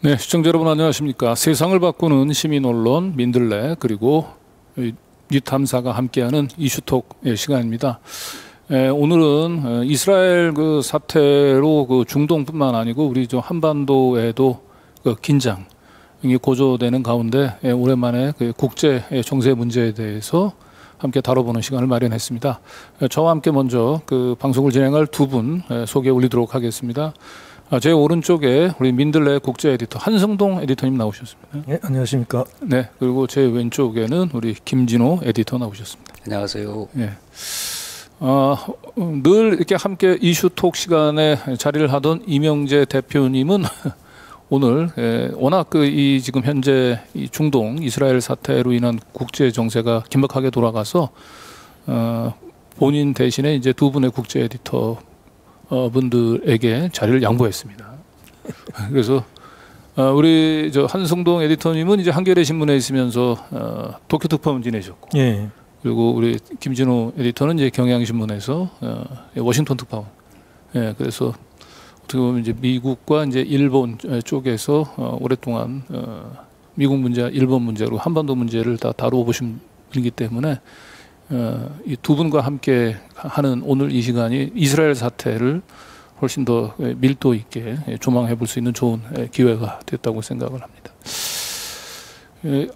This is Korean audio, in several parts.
네, 시청자 여러분 안녕하십니까. 세상을 바꾸는 시민 언론 민들레 그리고 뉴탐사가 함께하는 이슈톡의 시간입니다. 오늘은 이스라엘 그 사태로 그 중동뿐만 아니고 우리 저 한반도에도 그 긴장이 고조되는 가운데 오랜만에 그 국제 정세 문제에 대해서 함께 다뤄보는 시간을 마련했습니다. 저와 함께 먼저 그 방송을 진행할 두 분 소개 올리도록 하겠습니다. 제 오른쪽에 우리 민들레 국제 에디터 한성동 에디터님 나오셨습니다. 네, 안녕하십니까. 네, 그리고 제 왼쪽에는 우리 김진호 에디터 나오셨습니다. 안녕하세요. 네. 늘 이렇게 함께 이슈톡 시간에 자리를 하던 이명재 대표님은 오늘 워낙 이 지금 현재 이 중동 이스라엘 사태로 인한 국제 정세가 긴박하게 돌아가서 본인 대신에 이제 두 분의 국제 에디터 분들에게 자리를 양보했습니다. 그래서 우리 저 한성동 에디터님은 이제 한겨레 신문에 있으면서 도쿄 특파원 지내셨고, 예. 그리고 우리 김진호 에디터는 이제 경향신문에서 워싱턴 특파원. 예, 그래서 어떻게 보면 이제 미국과 이제 일본 쪽에서 오랫동안 미국 문제, 일본 문제로 한반도 문제를 다 다루어보신 분이기 때문에. 이 두 분과 함께 하는 오늘 이 시간이 이스라엘 사태를 훨씬 더 밀도 있게 조망해 볼 수 있는 좋은 기회가 됐다고 생각을 합니다.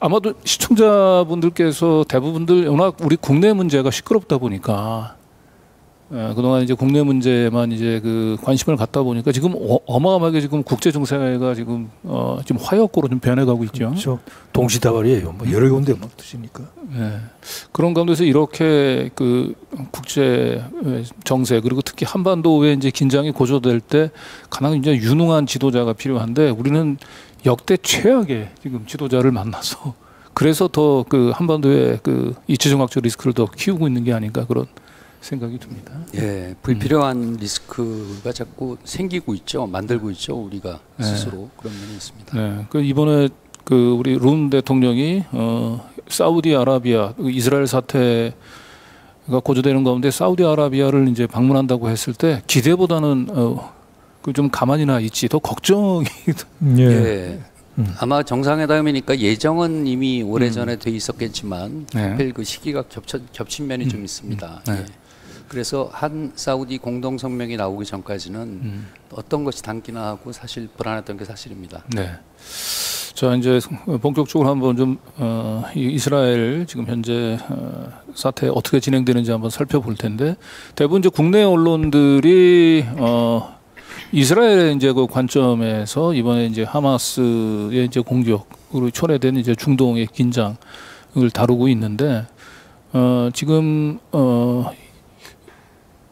아마도 시청자분들께서 대부분들 워낙 우리 국내 문제가 시끄럽다 보니까 그동안 이제 국내 문제만 이제 그 관심을 갖다 보니까 지금 어마어마하게 지금 국제 정세가 지금 화약고로 좀 변해가고 있죠. 그렇죠. 동시다발이에요. 뭐 여러 군데 막 드시니까. 네. 그런 가운데서 이렇게 그 국제 정세 그리고 특히 한반도에 이제 긴장이 고조될 때 가장 이제 유능한 지도자가 필요한데 우리는 역대 최악의 지금 지도자를 만나서 그래서 더 그 한반도의 그 이치정학적 리스크를 더 키우고 있는 게 아닌가 그런 생각이 듭니다. 예, 불필요한 리스크가 자꾸 생기고 있죠. 만들고 있죠. 우리가 스스로 그런 면이 있습니다. 네, 그 이번에 그 우리 룬 대통령이 사우디아라비아 이스라엘 사태가 고조되는 가운데 사우디아라비아를 이제 방문한다고 했을 때 기대보다는 그 좀 가만히나 있지 더 걱정이. 예. 예. 아마 정상회담이니까 예정은 이미 오래전에 돼 있었겠지만 하필 그 시기가 겹친 면이 좀 있습니다. 예. 그래서 한 사우디 공동 성명이 나오기 전까지는 어떤 것이 담기나 하고 사실 불안했던 게 사실입니다. 네. 자 이제 본격적으로 한번 좀 이스라엘 지금 현재 사태 어떻게 진행되는지 한번 살펴볼 텐데 대부분 이제 국내 언론들이 이스라엘의 이제 그 관점에서 이번에 이제 하마스의 이제 공격으로 초래된 이제 중동의 긴장을 다루고 있는데 지금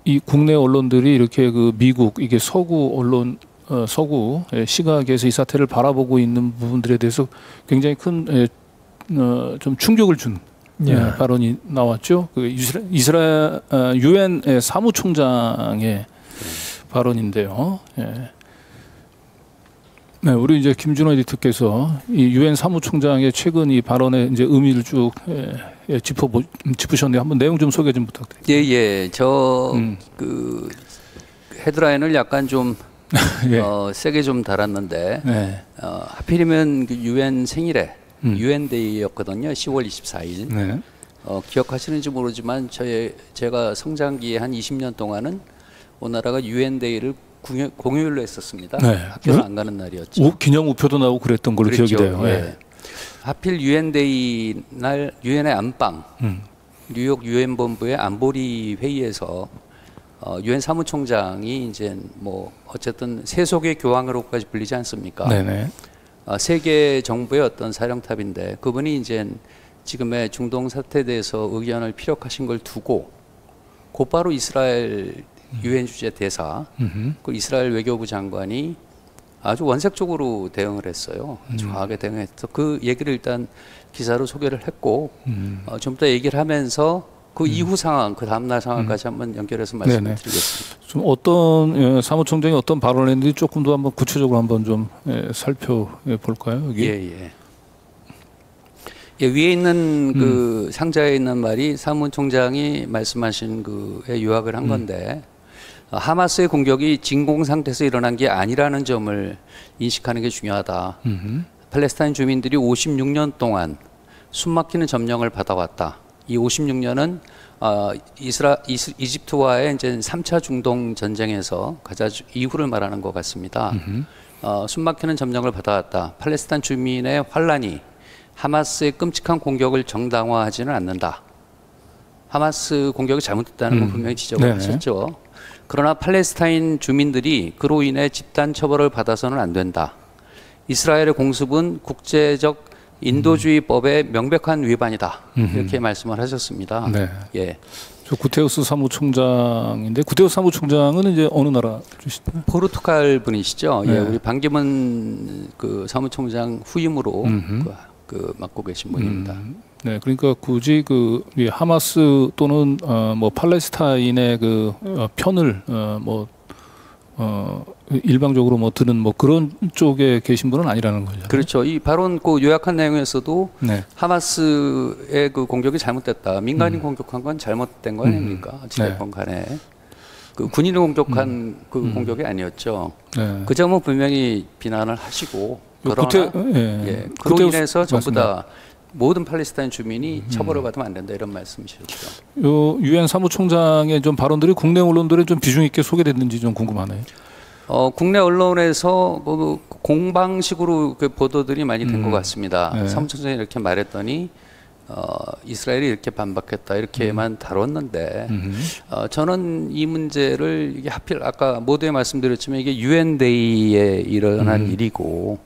이 국내 언론들이 이렇게 그 미국 이게 서구 언론 서구 시각에서 이 사태를 바라보고 있는 부분들에 대해서 굉장히 큰 좀 충격을 준 발언이 나왔죠. 그 이스라엘 유엔 사무총장의 발언인데요. 예. 네, 우리 이제 김준호 에디터께서 이 유엔 사무총장의 최근 이 발언의 이제 의미를 쭉 짚으셨는데 한번 내용 좀 소개 좀 부탁드립니다. 예. 저 그 헤드라인을 약간 좀 예. 세게 좀 달았는데 네. 하필이면 그 유엔 생일에 유엔 데이였거든요. 10월 24일. 네. 기억하시는지 모르지만 제가 성장기에 한 20년 동안은 오나라가 유엔 데이를 공휴일로 했었습니다. 네. 학교를 안 가는 날이었죠. 기념 우표도 나오고 그랬던 걸로 기억이 돼요. 예. 예. 하필 유엔 데이 날 유엔의 안방 뉴욕 유엔 본부의 안보리 회의에서 유엔 사무총장이 이제 뭐 어쨌든 세속의 교황으로까지 불리지 않습니까? 네네. 세계 정부의 어떤 사령탑인데 그분이 이제 지금의 중동 사태에 대해서 의견을 피력하신 걸 두고 곧바로 이스라엘 유엔 주재 대사, 그 이스라엘 외교부 장관이 아주 원색적으로 대응을 했어요. 아주 과하게 대응했어. 그 얘기를 일단 기사로 소개를 했고 좀 더 얘기를 하면서 그 이후 상황, 그 다음날 상황까지 한번 연결해서 말씀을 드리겠습니다. 좀 어떤 사무총장이 어떤 발언을 했는지 조금 더 한번 구체적으로 한번 좀 살펴볼까요? 여기? 예, 위에 있는 그 상자에 있는 말이 사무총장이 말씀하신 그에 요약을 한 건데 하마스의 공격이 진공 상태에서 일어난 게 아니라는 점을 인식하는 게 중요하다. 팔레스타인 주민들이 56년 동안 숨막히는 점령을 받아왔다. 이 56년은 이집트와의 이제 3차 중동 전쟁에서 가자 이후를 말하는 것 같습니다. 숨막히는 점령을 받아왔다. 팔레스타인 주민의 환란이 하마스의 끔찍한 공격을 정당화하지는 않는다. 하마스 공격이 잘못됐다는 건 분명히 지적을 하셨죠. 그러나 팔레스타인 주민들이 그로 인해 집단 처벌을 받아서는 안 된다. 이스라엘의 공습은 국제적 인도주의법의 명백한 위반이다. 이렇게 말씀을 하셨습니다. 네. 예. 저 구테우스 사무총장인데 구테우스 사무총장은 이제 어느 나라 출신이요? 포르투갈 분이시죠. 네. 예, 우리 반기문 그 사무총장 후임으로 맡고 계신 분입니다. 네, 그러니까 굳이 이 하마스 또는 뭐 팔레스타인의 편을 일방적으로 뭐 드는 뭐 그런 쪽에 계신 분은 아니라는 거죠. 그렇죠. 이 발언 그 요약한 내용에서도 네. 하마스의 그 공격이 잘못됐다. 민간인 공격한 건 잘못된 거 아닙니까? 어찌됐건 간에. 그 군인을 공격한 그 공격이 아니었죠. 네. 그 점은 분명히 비난을 하시고 그러나 그로 인해서 전부 다 모든 팔레스타인 주민이 처벌을 받으면 안 된다 이런 말씀이셨죠. 요 유엔 사무총장의 좀 발언들이 국내 언론들에 좀 비중 있게 소개됐는지 좀 궁금하네요. 국내 언론에서 뭐 공방식으로 그 보도들이 많이 된 것 같습니다. 네. 사무총장이 이렇게 말했더니 이스라엘이 이렇게 반박했다 이렇게만 다뤘는데 저는 이 문제를 이게 하필 아까 모두에 말씀드렸지만 이게 유엔 데이에 일어난 일이고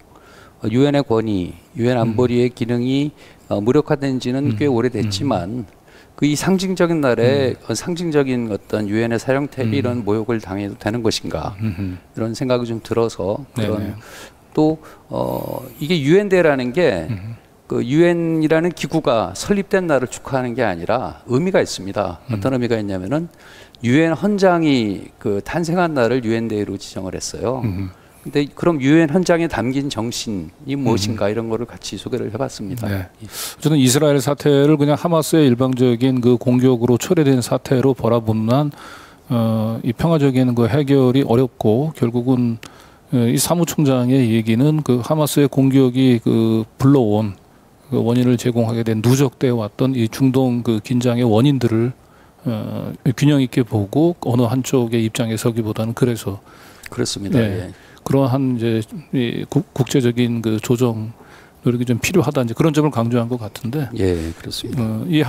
유엔의 권위, 유엔 안보리의 기능이 무력화된 지는 꽤 오래됐지만 그 이 상징적인 날에 상징적인 어떤 유엔의 사령탑이 이런 모욕을 당해도 되는 것인가 이런 생각이 좀 들어서 그런 또 이게 유엔 데이라는 게 그 유엔이라는 기구가 설립된 날을 축하하는 게 아니라 의미가 있습니다. 어떤 의미가 있냐면은 유엔 헌장이 그 탄생한 날을 유엔 데이로 지정을 했어요. 근데 그럼 유엔 헌장에 담긴 정신이 무엇인가 이런 거를 같이 소개를 해봤습니다. 네. 저는 이스라엘 사태를 그냥 하마스의 일방적인 그 공격으로 초래된 사태로 바라보는 한 이 평화적인 그 해결이 어렵고 결국은 이 사무총장의 얘기는 그 하마스의 공격이 그 불러온 그 원인을 제공하게 된 누적되어 왔던 이 중동 그 긴장의 원인들을 균형 있게 보고 어느 한쪽의 입장에 서기보다는 그래서 그렇습니다. 예. 그러한 이제 이 국제적인 그 조정 노력이 좀 필요하다 이제 그런 점을 강조한 것 같은데. 예, 그렇습니다. 이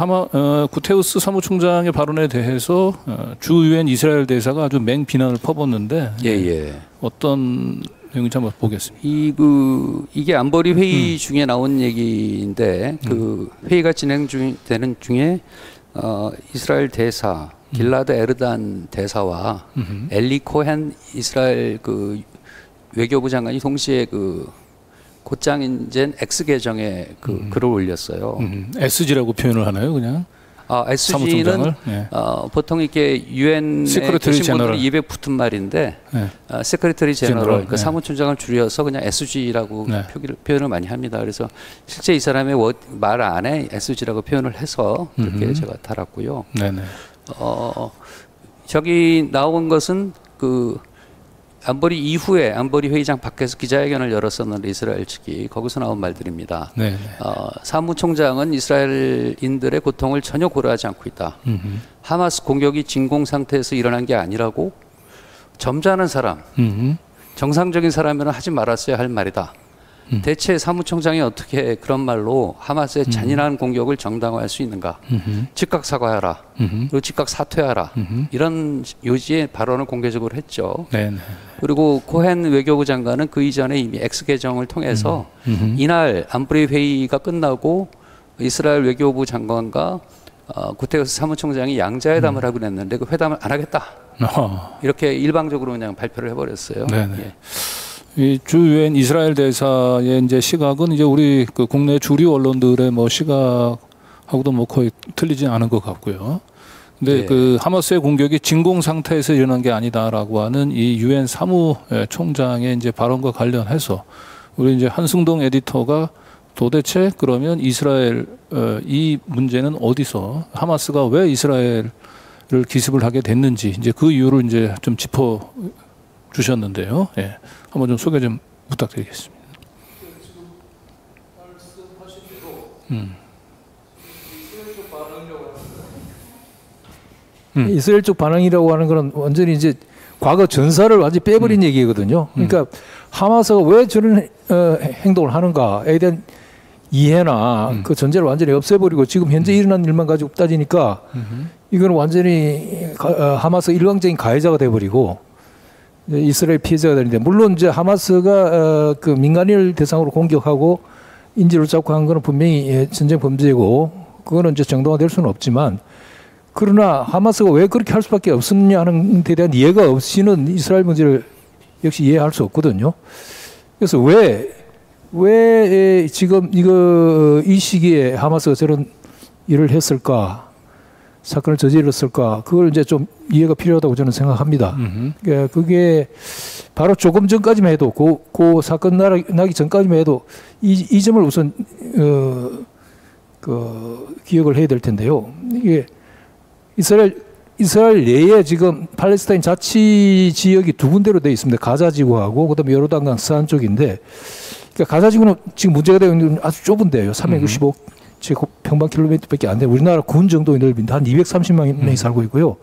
구테우스 사무총장의 발언에 대해서 주 유엔 이스라엘 대사가 아주 맹비난을 퍼붓는데. 어떤 내용인지 한번 보겠습니다. 이게 안보리 회의 중에 나온 얘기인데 그 회의가 진행되는 중에 이스라엘 대사 길라드 에르단 대사와 엘리 코헨 이스라엘 그 외교부 장관이 동시에 그 곧장인젠 X 계정에 그 글을 올렸어요. SG라고 표현을 하나요, 그냥? SG는 보통 이렇게 유엔에 계신 분들은 입에 붙은 말인데 세크리터리 제너럴, 그러니까 사무총장을 줄여서 그냥 SG라고 표현을 많이 합니다. 그래서 실제 이 사람의 말 안에 SG라고 표현을 해서 그렇게 제가 달았고요. 저기 나온 것은 그 안보리 이후에 안보리 회의장 밖에서 기자회견을 열었었는데 이스라엘 측이 거기서 나온 말들입니다. 사무총장은 이스라엘인들의 고통을 전혀 고려하지 않고 있다. 하마스 공격이 진공 상태에서 일어난 게 아니라고 점잖은 사람, 정상적인 사람이면 하지 말았어야 할 말이다. 대체 사무총장이 어떻게 그런 말로 하마스의 잔인한 공격을 정당화할 수 있는가? 즉각 사과하라. 그리고 즉각 사퇴하라. 이런 요지의 발언을 공개적으로 했죠. 그리고 코헨 외교부 장관은 그 이전에 이미 X 계정을 통해서 이날 안보리 회의가 끝나고 이스라엘 외교부 장관과 구테우스 사무총장이 양자회담을 하기로 했는데 그 회담을 안 하겠다. 이렇게 일방적으로 그냥 발표를 해버렸어요. 이 주 유엔 이스라엘 대사의 이제 시각은 이제 우리 그 국내 주류 언론들의 뭐 시각하고도 뭐 거의 틀리지 않은 것 같고요. 근데 그 하마스의 공격이 진공 상태에서 일어난 게 아니다라고 하는 이 유엔 사무총장의 이제 발언과 관련해서 우리 이제 한승동 에디터가 도대체 그러면 이스라엘 이 문제는 어디서 하마스가 왜 이스라엘에 기습을 하게 됐는지 이제 그 이유를 이제 좀 짚어 주셨는데요. 예, 한번 좀 소개 좀 부탁드리겠습니다. 이스라엘 쪽 반응이라고 하는 건 완전히 이제 과거 전사를 완전히 빼버린 얘기거든요. 그러니까 하마스가 왜 저런 행동을 하는가에 대한 이해나 그 전제를 완전히 없애버리고 지금 현재 일어난 일만 가지고 따지니까 이거는 완전히 하마스 일방적인 가해자가 돼버리고 이스라엘 피해자가 되는데, 물론 이제 하마스가 그 민간인을 대상으로 공격하고 인질을 잡고 한 거는 분명히 전쟁 범죄고 그거는 이제 정당화될 수는 없지만, 그러나 하마스가 왜 그렇게 할 수밖에 없었느냐 하는 데 대한 이해가 없이는 이스라엘 문제를 역시 이해할 수 없거든요. 그래서 왜 지금 이 시기에 하마스가 저런 일을 했을까, 사건을 저질렀을까, 그걸 이제 좀 이해가 필요하다고 저는 생각합니다. 그러니까 그게 바로 조금 전까지만 해도 그 사건 나기 전까지만 해도 이 점을 우선 기억을 해야 될 텐데요. 이게 이스라엘 내에 지금 팔레스타인 자치 지역이 두 군데로 되어 있습니다. 가자 지구하고 그다음에 요르단강 서안 쪽인데, 그러니까 가자 지구는 지금 문제가 되어 있는 아주 좁은데요. 365 제곱평방킬로미터밖에 안 돼. 우리나라 군 정도의 넓이인데 한 230만 명이 살고 있고요.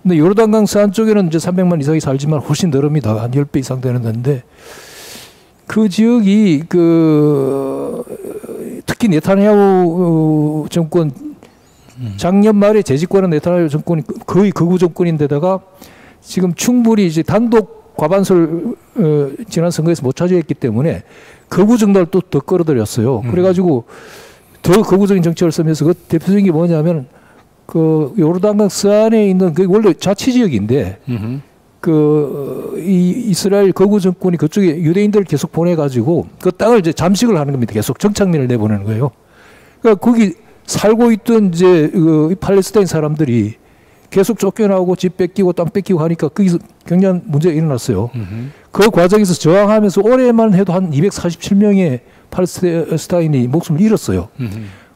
근데 요르단강 서안 쪽에는 이제 300만 이상이 살지만 훨씬 넓습니다. 한 10배 이상 되는 데인데, 그 지역이 특히 네타냐후 정권 작년 말에 재집권한 네타냐후 정권이 거의 극우 정권인데다가 지금 충분히 이제 단독 과반수를 지난 선거에서 못 차지했기 때문에 극우 정당을 또 더 끌어들였어요. 그래가지고 더 극우적인 정책을 쓰면서 그 대표적인 게 뭐냐면 그 요르단강 서안에 있는 그 원래 자치 지역인데 이스라엘 극우 정권이 그쪽에 유대인들을 계속 보내가지고 그 땅을 이제 잠식을 하는 겁니다. 계속 정착민을 내보내는 거예요. 그러니까 거기 살고 있던 이제 팔레스타인 사람들이 계속 쫓겨나오고 집 뺏기고 땅 뺏기고 하니까 거기서 굉장한 문제가 일어났어요. 그 과정에서 저항하면서 올해만 해도 한 247명의 팔레스타인이 목숨을 잃었어요.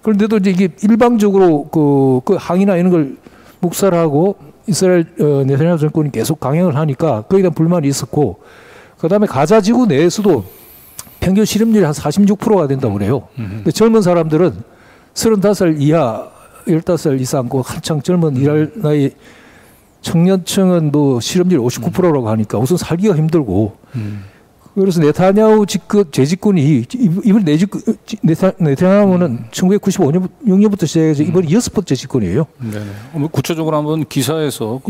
그런데도 이제 이게 일방적으로 그 항의나 이런 걸 묵살하고 이스라엘 네타냐후 정권이 계속 강행을 하니까 거기에 대한 불만이 있었고, 그다음에 가자 지구 내에서도 평균 실업률이 한 46%가 된다고 그래요. 근데 젊은 사람들은 35살 이하, 15살 이상, 한창 젊은 일할 나이 청년층은 뭐 실업률 59%라고 하니까 우선 살기가 힘들고, 그래서 네타냐후 재집권이 이번 네타냐후는 1995년부터 시작해서 이번 6번째 집권이에요. 네. 구체적으로 한번 기사에서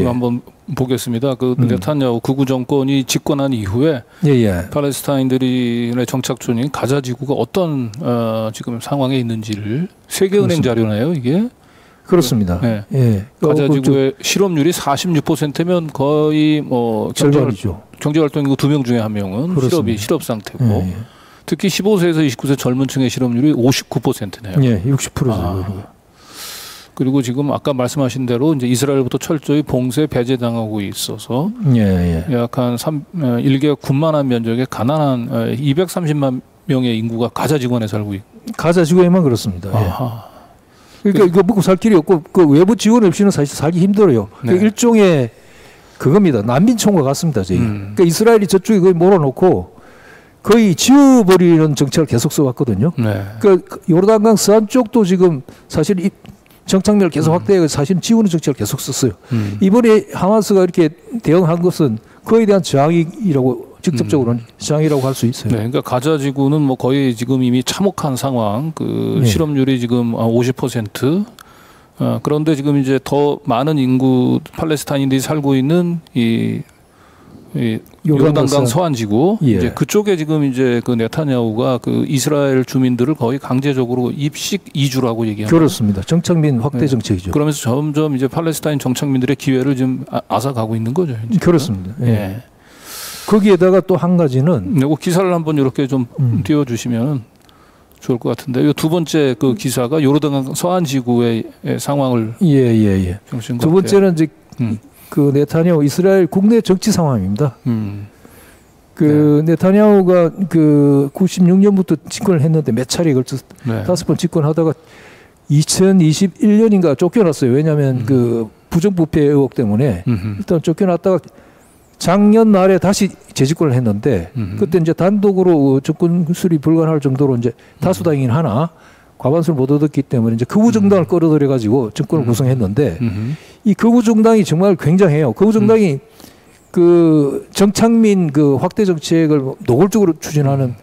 한번 보겠습니다. 네타냐후 극우 정권이 집권한 이후에 팔레스타인들의 정착촌인 가자 지구가 어떤 지금 상황에 있는지를 세계은행 자료네요, 이게. 그렇습니다. 네. 가자 지구의 실업률이 46%면 거의 뭐 절반이죠. 경제활동인구 2명 중에 1명은 실업 상태고, 특히 15세에서 29세 젊은 층의 실업률이 59%네요. 예, 60%죠. 그리고 지금 아까 말씀하신 대로 이제 이스라엘부터 철저히 봉쇄 배제당하고 있어서 약 한 1개국 9만한 면적의 가난한 230만 명의 인구가 가자 지구에 살고 있고. 가자 지구에만 그렇습니다. 그러니까 이거 먹고 살 길이 없고 그 외부 지원 없이는 사실 살기 힘들어요. 그러니까 일종의 그겁니다. 난민촌과 같습니다. 그러니까 이스라엘이 저쪽에 거의 몰아놓고 거의 지워버리는 정책을 계속 써왔거든요. 그러니까 요르단강 서안 쪽도 지금 사실 정착민을 계속 확대해 사실은 지우는 정책을 계속 썼어요. 이번에 하마스가 이렇게 대응한 것은 그에 대한 저항이라고 직접적으로는 저항이라고 할 수 있어요. 그러니까 가자 지구는 뭐 거의 지금 이미 참혹한 상황, 실업률이 지금 50%. 그런데 지금 이제 더 많은 인구 팔레스타인들이 살고 있는 이 요르단강 서안 지구, 이제 그쪽에 지금 이제 그 네타냐후가 그 이스라엘 주민들을 거의 강제적으로 입식 이주라고 얘기합니다. 그렇습니다. 정착민 확대 정책이죠. 그러면서 점점 이제 팔레스타인 정착민들의 기회를 좀 앗아가고 있는 거죠. 이제. 그렇습니다. 거기에다가 또 한 가지는 기사를 한번 이렇게 좀 띄워주시면 좋을 것 같은데, 이 두 번째 그 기사가 요르단강 서안 지구의 상황을 두 번째는 이제 그 네타냐후 이스라엘 국내 정치 상황입니다. 네타냐후가 그 96년부터 집권을 했는데 몇 차례에 걸쳐서 5번 집권하다가 2021년인가 쫓겨났어요. 왜냐하면 그 부정부패 의혹 때문에 일단 쫓겨났다가 작년 말에 다시 재집권을 했는데 그때 이제 단독으로 정권 수립 불가능할 정도로 이제 다수당이긴 하나 과반수를 못 얻었기 때문에 이제 극우 정당을 끌어들여 가지고 정권을 구성했는데 이 극우 정당이 정말 굉장해요. 극우 정당이 그 정창민 그 확대 정책을 노골적으로 추진하는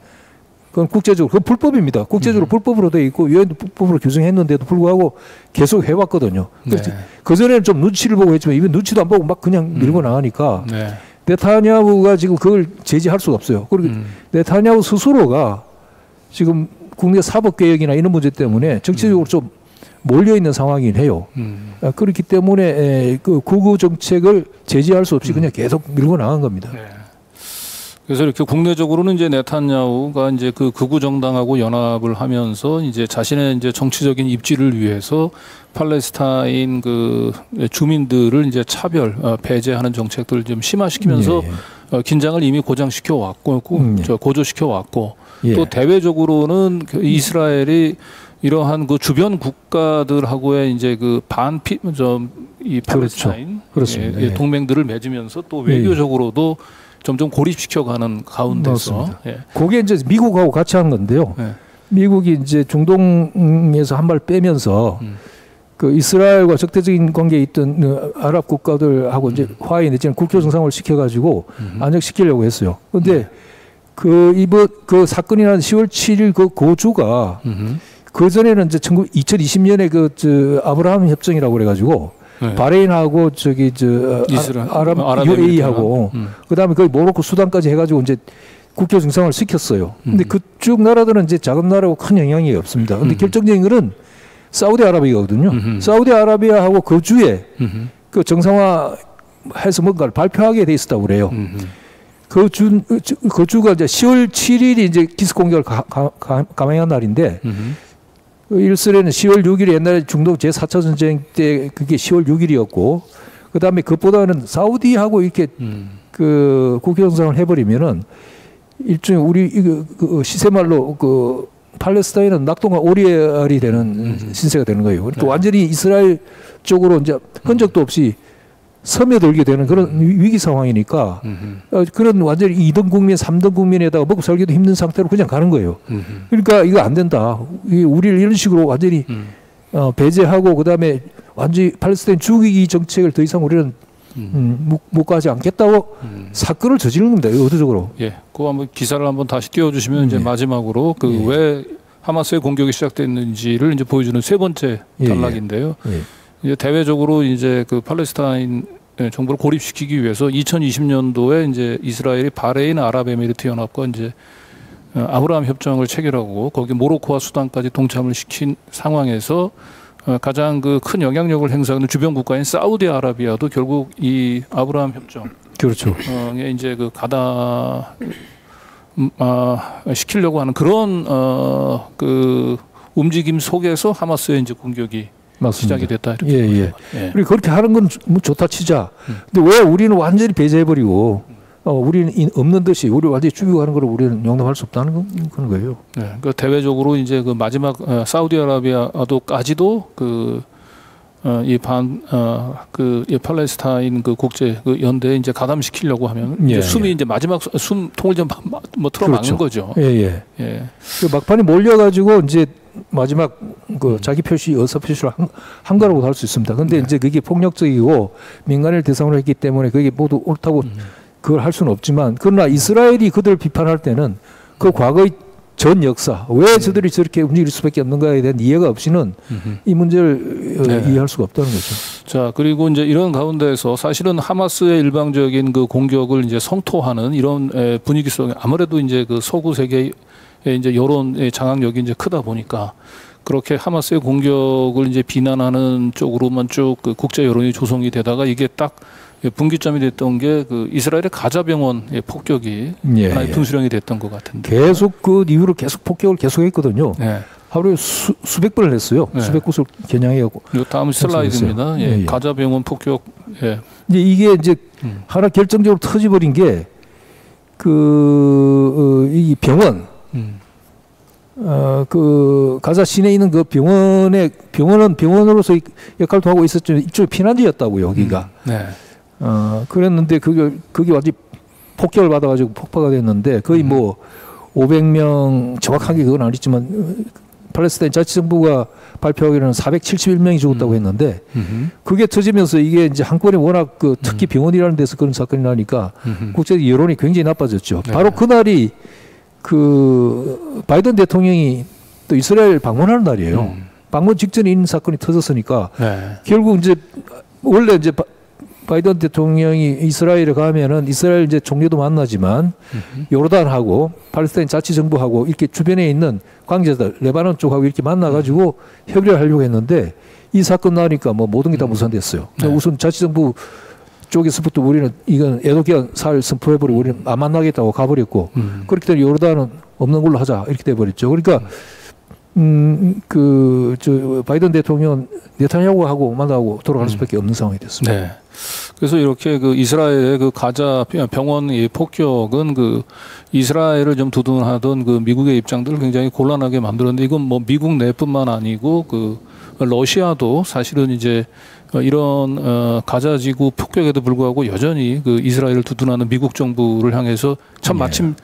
그건 국제적으로 그건 불법입니다. 국제적으로 불법으로 돼 있고 유엔도 불법으로 규정했는데도 불구하고 계속 해왔거든요. 네. 그 전에는 좀 눈치를 보고 했지만 이번 눈치도 안 보고 막 그냥 밀고 나가니까 네. 네타냐후가 지금 그걸 제지할 수가 없어요. 그리고 네타냐후 스스로가 지금 국내 사법 개혁이나 이런 문제 때문에 정치적으로 좀 몰려 있는 상황이긴 해요. 그렇기 때문에 그 극우 정책을 제지할 수 없이 그냥 계속 밀고 나간 겁니다. 네. 그래서 이렇게 국내적으로는 이제 네탄야후가 이제 그 극우 정당하고 연합을 하면서 이제 자신의 이제 정치적인 입지를 위해서 팔레스타인 그 주민들을 이제 차별 배제하는 정책들을 좀 심화시키면서 긴장을 이미 고장시켜 왔고 고조시켜 왔고 또 대외적으로는 그 이스라엘이 이러한 그 주변 국가들하고의 이제 그 이 팔레스타인 그렇죠. 동맹들을 맺으면서 또 외교적으로도 점점 고립시켜가는 가운데서 그게 이제 미국하고 같이 한 건데요. 미국이 이제 중동에서 한 발 빼면서 그 이스라엘과 적대적인 관계에 있던 아랍 국가들하고 이제 화해 내지는 국교 정상을 시켜가지고 안정시키려고 했어요. 그런데 그 이번 그 사건이 난 10월 7일 그 고주가 그 전에는 이제 2020년에 그 아브라함 협정이라고 그래가지고 바레인하고 저기 아랍 UAE하고 그다음에 거기 모로코 수단까지 해가지고 이제 국교 정상을 시켰어요. 근데 그쪽 나라들은 이제 작은 나라고 큰 영향이 없습니다. 근데 결정적인 거는 사우디아라비아거든요. 사우디아라비아하고 그 주에 그 정상화해서 뭔가를 발표하게 돼 있었다고 그래요. 그 주가 이제 10월 7일이 이제 기습 공격을 감행한 날인데 일설에는 10월 6일이 옛날에 중동 제4차 전쟁 때 그게 10월 6일이었고 그다음에 그것보다는 사우디하고 이렇게 그 국교 정상을 해버리면은 일종의 우리 그 시세말로 그 팔레스타인은 낙동과 오리알이 되는 신세가 되는 거예요. 그러니까 완전히 이스라엘 쪽으로 이제 흔적도 없이 스며들게 되는 그런 위기 상황이니까 그런 완전히 2등 국민, 3등 국민에다가 먹고 살기도 힘든 상태로 그냥 가는 거예요. 그러니까 이거 안 된다. 우리를 이런 식으로 완전히 배제하고 그다음에 완전히 팔레스타인 죽이기 정책을 더 이상 우리는 못 가지 않겠다고 사건을 저지른 겁니다. 의도적으로. 예, 그거 한번 기사를 한번 다시 띄워주시면 이제 마지막으로 그 왜 하마스의 공격이 시작됐는지를 이제 보여주는 세 번째 단락인데요. 이제 대외적으로 이제 그 팔레스타인 정부를 고립시키기 위해서 2020년도에 이제 이스라엘이 바레인 아랍에미리트 연합과 이제 아브라함 협정을 체결하고 거기 모로코와 수단까지 동참을 시킨 상황에서 가장 그 큰 영향력을 행사하는 주변 국가인 사우디아라비아도 결국 이 아브라함 협정 그렇죠. 에 이제 그 시키려고 하는 그런 그 움직임 속에서 하마스의 이제 공격이 맞습니다. 시작이 됐다 이렇게. 그리고 그렇게 하는 건 뭐 좋다 치자. 근데 왜 우리는 완전히 배제해버리고 우리는 없는 듯이 우리 완전히 죽이고 하는 걸 우리는 용납할 수 없다는 그런 거예요. 네, 그 대외적으로 이제 그 마지막 사우디아라비아도까지도 그 이 팔레스타인 그 국제 그 연대에 이제 가담시키려고 하면 이제 숨이 이제 마지막 숨통을 좀 뭐 틀어막는 거죠. 그 막판에 몰려가지고 이제 마지막 그 자기 표시 의사 표시를 한 거라고 할 수 있습니다. 근데 이제 그게 폭력적이고 민간을 대상으로 했기 때문에 그게 모두 옳다고 그걸 할 수는 없지만 그러나 이스라엘이 그들을 비판할 때는 그 과거의 전 역사 왜 저들이 저렇게 움직일 수밖에 없는가에 대한 이해가 없이는 이 문제를 이해할 수가 없다는 거죠. 자, 그리고 이제 이런 가운데에서 사실은 하마스의 일방적인 그 공격을 이제 성토하는 이런 분위기 속에 아무래도 이제 그 서구 세계의 이제 여론 장악력이 이제 크다 보니까 그렇게 하마스의 공격을 이제 비난하는 쪽으로만 쭉 그 국제 여론이 조성이 되다가 이게 딱 분기점이 됐던 게 그 이스라엘의 가자병원의 폭격이 하나의 분수령이 됐던 것 같은데 계속 그 이후로 계속 폭격을 계속했거든요. 하루에 수백 번을 했어요. 수백 곳을 겨냥해갖고. 다음 슬라이드입니다. 가자병원 폭격. 이제 이게 이제 하나 결정적으로 터져버린 게 이 병원 그 가자 시내에 있는 그 병원은 병원으로서 역할도 하고 있었지만 이쪽 피난지였다고요, 여기가. 네. 그랬는데 그게 완전 폭격을 받아가지고 폭파가 됐는데 거의 뭐 500명 정확하게 그건 아니지만 팔레스타인 자치정부가 발표하기로는 471명이 죽었다고 했는데 그게 터지면서 이게 이제 한 건에 워낙 그 특히 병원이라는 데서 그런 사건이 나니까 국제 여론이 굉장히 나빠졌죠. 네. 바로 그날이 그 바이든 대통령이 또 이스라엘 방문하는 날이에요. 방문 직전에 있는 사건이 터졌으니까 네. 결국 이제 원래 이제 바이든 대통령이 이스라엘에 가면은 이스라엘 이제 총리도 만나지만 요르단하고 팔레스타인 자치정부하고 이렇게 주변에 있는 관계자들 레바논 쪽하고 이렇게 만나가지고 협의를 하려고 했는데 이 사건 나니까 뭐 모든 게 다 무산됐어요. 네. 우선 자치정부 쪽에서부터 우리는 이건 애도기한 사흘 선포해버리고 우리는 안 만나겠다고 가버렸고 그렇기 때문에 요르단은 없는 걸로 하자 이렇게 돼버렸죠. 그러니까 저 바이든 대통령은 네타냐후하고 만나고 돌아갈 수밖에 없는 상황이 됐습니다. 네. 그래서 이렇게 그 이스라엘의 그 가자 병원 이 폭격은 그 이스라엘을 좀 두둔하던 그 미국의 입장들을 굉장히 곤란하게 만들었는데 이건 뭐 미국 내뿐만 아니고 그 러시아도 사실은 이제 이런 가자 지구 폭격에도 불구하고 여전히 그 이스라엘을 두둔하는 미국 정부를 향해서 참 마침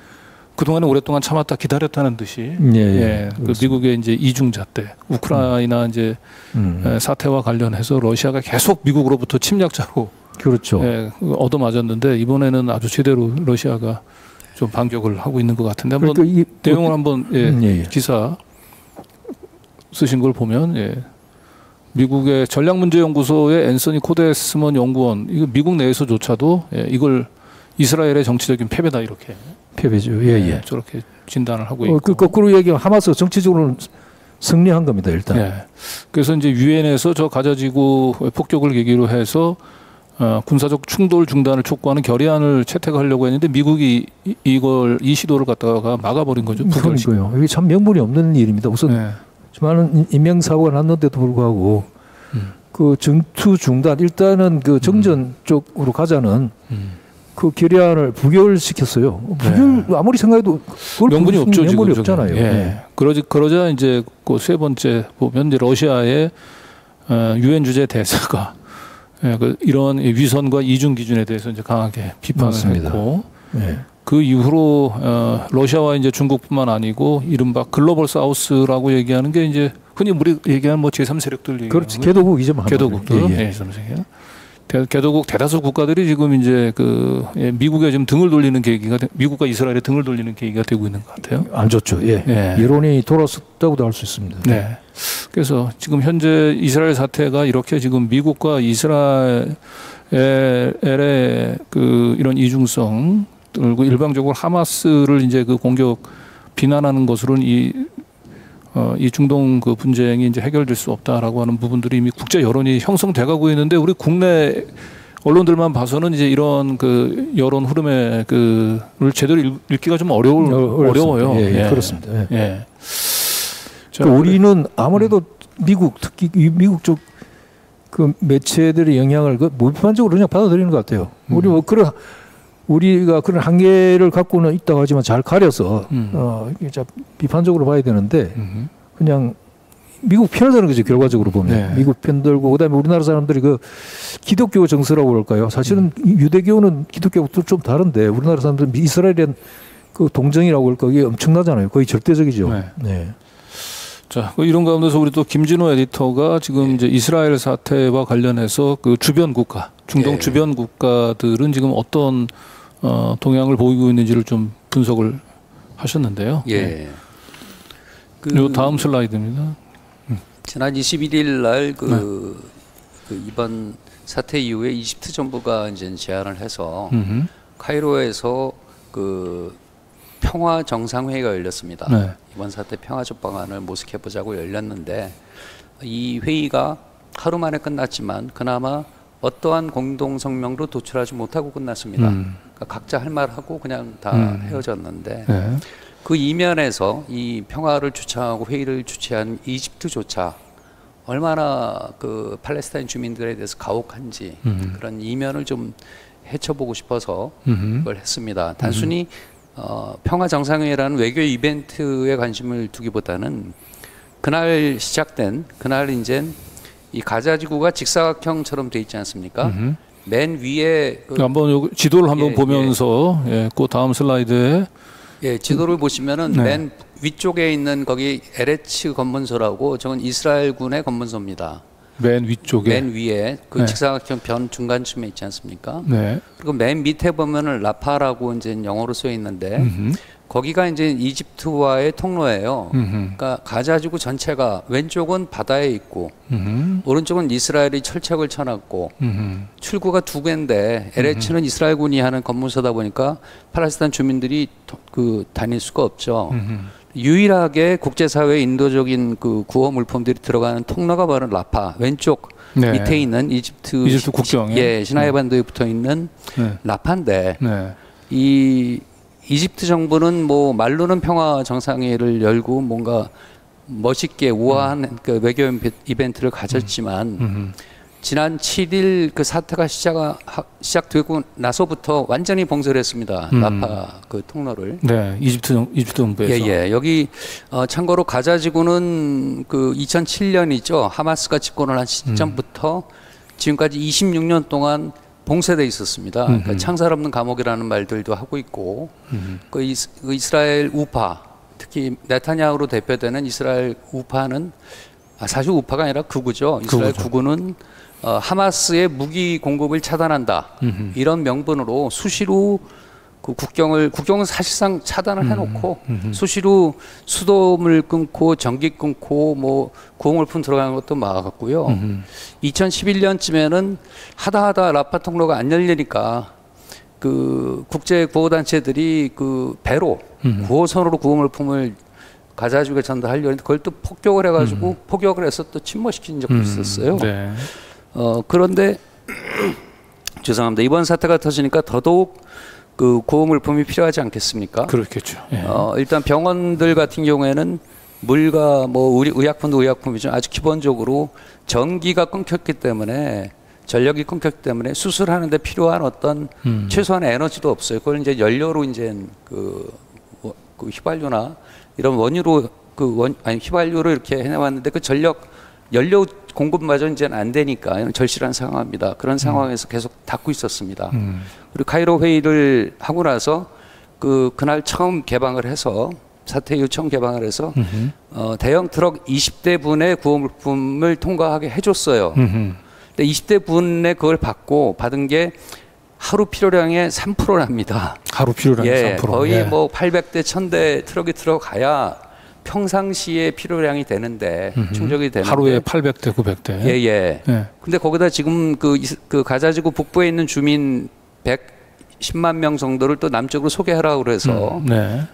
그동안에 오랫동안 참았다 기다렸다는 듯이 그 미국의 이제 이중자 때 우크라이나 이제 사태와 관련해서 러시아가 계속 미국으로부터 침략자로 그렇죠. 얻어맞았는데 이번에는 아주 제대로 러시아가 좀 반격을 하고 있는 것 같은데 한번 그러니까 내용을 한번 기사 쓰신 걸 보면 미국의 전략문제연구소의 앤서니 코데스먼 연구원 이거 미국 내에서조차도 이걸 이스라엘의 정치적인 패배다 이렇게 패배죠. 저렇게 진단을 하고 있고. 그 거꾸로 얘기하면 하마스가 정치적으로는 승리한 겁니다. 일단. 그래서 이제 유엔에서 저 가자지구 폭격을 계기로 해서 군사적 충돌 중단을 촉구하는 결의안을 채택하려고 했는데 미국이 이 시도를 갖다가 막아버린 거죠. 그러니까요. 이게 참 명분이 없는 일입니다. 우선 많은 인명사고가 났는데도 불구하고 그 전투 중단 일단은 그 정전 쪽으로 가자는 그 결의안을 부결시켰어요. 아무리 생각해도 명분이 없죠. 명분이 없잖아요. 그러자 이제 그 세 번째 보면 이제 러시아의 유엔 주재 대사가 이런 위선과 이중 기준에 대해서 이제 강하게 비판을 했고 그 이후로 러시아와 이제 중국뿐만 아니고 이른바 글로벌 사우스라고 얘기하는 게 이제 흔히 우리 얘기하는 뭐 제3 세력들 얘기하는 그렇지. 개도국이죠. 개도국들. 개도국 대다수 국가들이 지금 이제 그 미국에 지금 등을 돌리는 계기가 미국과 이스라엘에 등을 돌리는 계기가 되고 있는 것 같아요. 안 좋죠. 여론이 돌아섰다고도 할 수 있습니다. 그래서 지금 현재 이스라엘 사태가 이렇게 지금 미국과 이스라엘의 그 이런 이중성 그리고 일방적으로 하마스를 이제 그 공격 비난하는 것으로는 이 중동 그 분쟁이 이제 해결될 수 없다라고 하는 부분들이 이미 국제 여론이 형성돼가고 있는데 우리 국내 언론들만 봐서는 이제 이런 그 여론 흐름의 그를 제대로 읽기가 좀 어려워요. 그렇습니다. 자, 우리는 아무래도 미국 특히 미국 쪽 그 매체들의 영향을 그 무비판적으로 그냥 받아들이는 것 같아요. 우리가 그런 한계를 갖고는 있다고 하지만 잘 가려서 비판적으로 봐야 되는데 그냥 미국 편을 드는 거죠. 결과적으로 보면 미국 편 들고 그다음에 우리나라 사람들이 그 기독교 정서라고 그럴까요? 사실은 유대교는 기독교하고 좀 다른데 우리나라 사람들은 이스라엘은 그 동정이라고 그럴까 이게 엄청나잖아요. 거의 절대적이죠. 자, 이런 가운데서 우리 또 김진호 에디터가 지금 이제 이스라엘 사태와 관련해서 그 주변 국가, 중동 주변 국가들은 지금 어떤 동향을 보이고 있는지를 좀 분석을 하셨는데요. 요 다음 슬라이드입니다. 지난 21일 날 그 이번 사태 이후에 이집트 정부가 이제 제안을 해서 카이로에서 그 평화 정상회의가 열렸습니다. 이번 사태 평화적 방안을 모색해 보자고 열렸는데 이 회의가 하루 만에 끝났지만 그나마 어떠한 공동 성명도 도출하지 못하고 끝났습니다. 그러니까 각자 할 말하고 그냥 다 헤어졌는데 그 이면에서 이 평화를 주창하고 회의를 주최한 이집트조차 얼마나 그 팔레스타인 주민들에 대해서 가혹한지 그런 이면을 좀 헤쳐보고 싶어서 그걸 했습니다. 단순히 평화 정상회의라는 외교 이벤트에 관심을 두기보다는 그날 이제 이 가자 지구가 직사각형처럼 돼 있지 않습니까? 맨 위에 한번 요 지도를 한번 보면서 그 다음 슬라이드에 지도를 보시면은 맨 위쪽에 있는 거기 에레츠 검문소라고 저건 이스라엘군의 검문소입니다. 맨 위쪽에 맨 위에 그 직사각형 변 중간쯤에 있지 않습니까? 네. 그리고 맨 밑에 보면은 라파라고 이제 영어로 써 있는데 거기가 이제 이집트와의 통로예요. 그러니까 가자지구 전체가 왼쪽은 바다에 있고 오른쪽은 이스라엘이 철책을 쳐놨고 출구가 두 개인데 에레츠는 이스라엘군이 하는 검문소다 보니까 팔레스타인 주민들이 다닐 수가 없죠. 유일하게 국제사회의 인도적인 그 구호 물품들이 들어가는 통로가 바로 라파 왼쪽 밑에 있는 이집트 국경에 시나이 반도에 붙어 있는 라파인데 이 이집트 정부는 뭐 말로는 평화 정상회의를 열고 뭔가 멋있게 우아한 그 외교 이벤트를 가졌지만 지난 7일 그 사태가 시작되고 나서부터 완전히 봉쇄를 했습니다. 라파 그 통로를. 네, 이집트 정부에서. 여기 참고로 가자 지구는 그 2007년이죠. 하마스가 집권을 한 시점부터 지금까지 26년 동안 봉쇄돼 있었습니다. 그러니까 창살 없는 감옥이라는 말들도 하고 있고 그 이스라엘 우파 특히 네타냐후로 대표되는 이스라엘 우파는 사실 우파가 아니라 극우죠. 이스라엘 극우는 하마스의 무기 공급을 차단한다 이런 명분으로 수시로 그 국경은 사실상 차단을 해놓고 수시로 수도물 끊고 전기 끊고 뭐 구호물품 들어가는 것도 막았고요. 2011년쯤에는 하다 라파 통로가 안 열리니까 그 국제 구호 단체들이 그 배로 구호선으로 구호물품을 가자 지구에 전달하려고 했는데 그걸 또 폭격을 해가지고 포격을 해서 또 침몰시킨 적도 있었어요. 네. 그런데 죄송합니다. 이번 사태가 터지니까 더더욱 그 구호 물품이 필요하지 않겠습니까? 그렇겠죠. 일단 병원들 같은 경우에는 물과 뭐 의약품도 의약품이죠. 아주 기본적으로 전기가 끊겼기 때문에 전력이 끊겼기 때문에 수술하는데 필요한 어떤 최소한의 에너지도 없어요. 그걸 이제 연료로 이제 그 휘발유나 이런 원유로 휘발유로 이렇게 해나왔는데 그 연료 공급마저 이제는 안 되니까 절실한 상황입니다. 그런 상황에서 계속 닫고 있었습니다. 그리고 카이로 회의를 하고 나서 그날 처음 개방을 해서 사태 이후 처음 개방을 해서 대형 트럭 20대 분의 구호물품을 통과하게 해줬어요. 근데 20대 분의 그걸 받은 게 하루 필요량의 3%랍니다. 하루 필요량의 3%. 거의 뭐 800대, 1000대 트럭이 들어가야 평상시에 필요량이 되는데 충족이 되는데 하루에 800대, 900대. 근데 거기다 지금 그 가자지구 북부에 있는 주민 110만 명 정도를 또 남쪽으로 소개하라고 그래서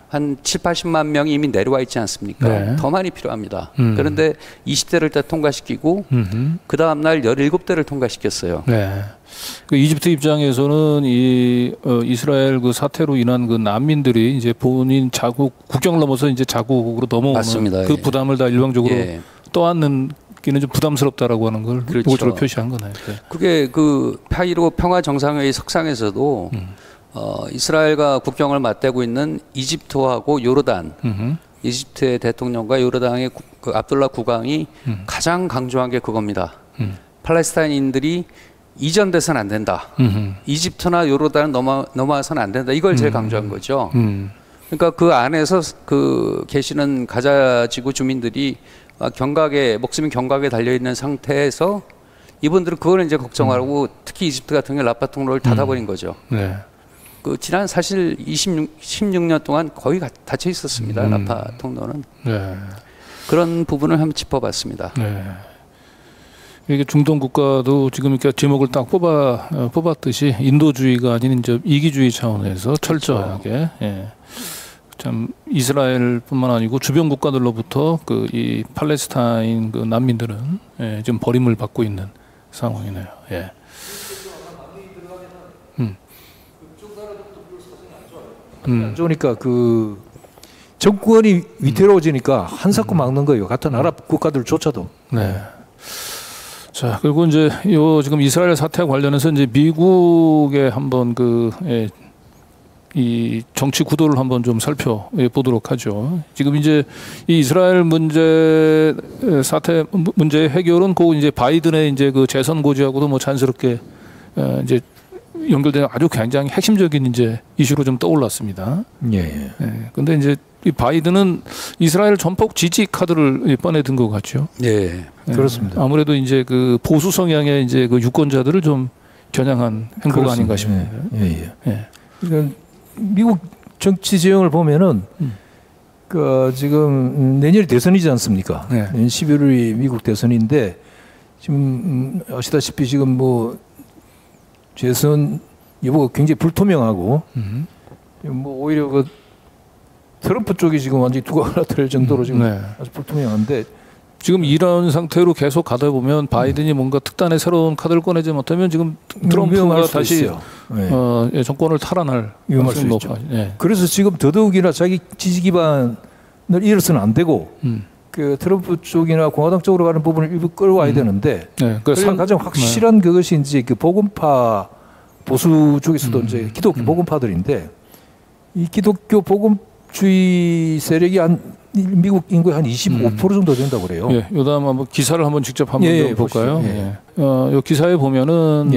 한 7, 80만 명이 이미 내려와 있지 않습니까? 더 많이 필요합니다. 그런데 20대를 다 통과시키고 그 다음 날 17대를 통과시켰어요. 그 이집트 입장에서는 이스라엘 그 사태로 인한 그 난민들이 이제 본인 국경을 넘어서 이제 자국으로 넘어오는 맞습니다. 그 부담을 다 일방적으로 떠안는 기는 좀 부담스럽다라고 하는 걸 그렇죠. 표시한 거네요. 그게 그 카이로 평화 정상회의 석상에서도 이스라엘과 국경을 맞대고 있는 이집트하고 요르단, 이집트의 대통령과 요르단의 그 압둘라 국왕이 가장 강조한 게 그겁니다. 팔레스타인인들이 이전돼서는 안 된다. 이집트나 요르단은 넘어와서는 안 된다. 이걸 제일 강조한 거죠. 그러니까 그 안에서 계시는 가자지구 주민들이 목숨이 경각에 달려 있는 상태에서 이분들은 그거는 이제 걱정하고 특히 이집트 같은 경우 라파 통로를 닫아버린 거죠. 지난 사실 16년 동안 거의 닫혀 있었습니다. 라파 통로는. 그런 부분을 한번 짚어봤습니다. 이게 중동 국가도 지금 이렇게 제목을 딱 뽑았듯이 인도주의가 아닌 이제 이기주의 차원에서 철저하게 참 이스라엘뿐만 아니고 주변 국가들로부터 이 팔레스타인 그 난민들은 좀 버림을 받고 있는 상황이네요. 안 좋으니까 그 정권이 위태로워지니까 한사코 막는 거예요. 같은 아랍 국가들조차도. 자, 그리고 이제 지금 이스라엘 사태와 관련해서 이제 미국의 한번 이 정치 구도를 한번 좀 살펴보도록 하죠. 지금 이제 이 이스라엘 문제 사태 문제 해결은 그 이제 바이든의 이제 그 재선 고지하고도 뭐 자연스럽게 이제 연결된 아주 굉장히 핵심적인 이제 이슈로 좀 떠올랐습니다. 예. 근데 이제 이 바이든은 이스라엘 전폭 지지 카드를 꺼내든 것 같죠. 예. 그렇습니다. 아무래도 이제 그 보수 성향의 이제 그 유권자들을 좀 겨냥한 행보가 아닌가 싶습니다. 예. 그러니까 미국 정치 지형을 보면은 그 지금 내년이 대선이지 않습니까? 네. 내년 11월이 미국 대선인데 지금 아시다시피 지금 뭐 재선 여부가 굉장히 불투명하고 뭐 오히려 그 트럼프 쪽이 지금 완전히 두가 갈라뜨릴 정도로 지금 아주 불투명한데 지금 이런 상태로 계속 가다 보면 바이든이 뭔가 특단의 새로운 카드를 꺼내지 못하면 지금 트럼프가 다시 정권을 탈환할 위험할 수 있죠. 그래서 지금 더더욱이나 자기 지지 기반을 잃어서는 안 되고 그 트럼프 쪽이나 공화당 쪽으로 가는 부분을 일부 끌어와야 되는데 그래서 가장 확실한 그것이 이제 그 복음파 보수 쪽에서도 이제 기독교 복음파들인데 이 기독교 복음주의 세력이 한 미국 인구의 한 25% 정도 된다고 그래요. 예, 요다음 한번 기사를 한번 직접 한번 볼까요? 요 기사에 보면은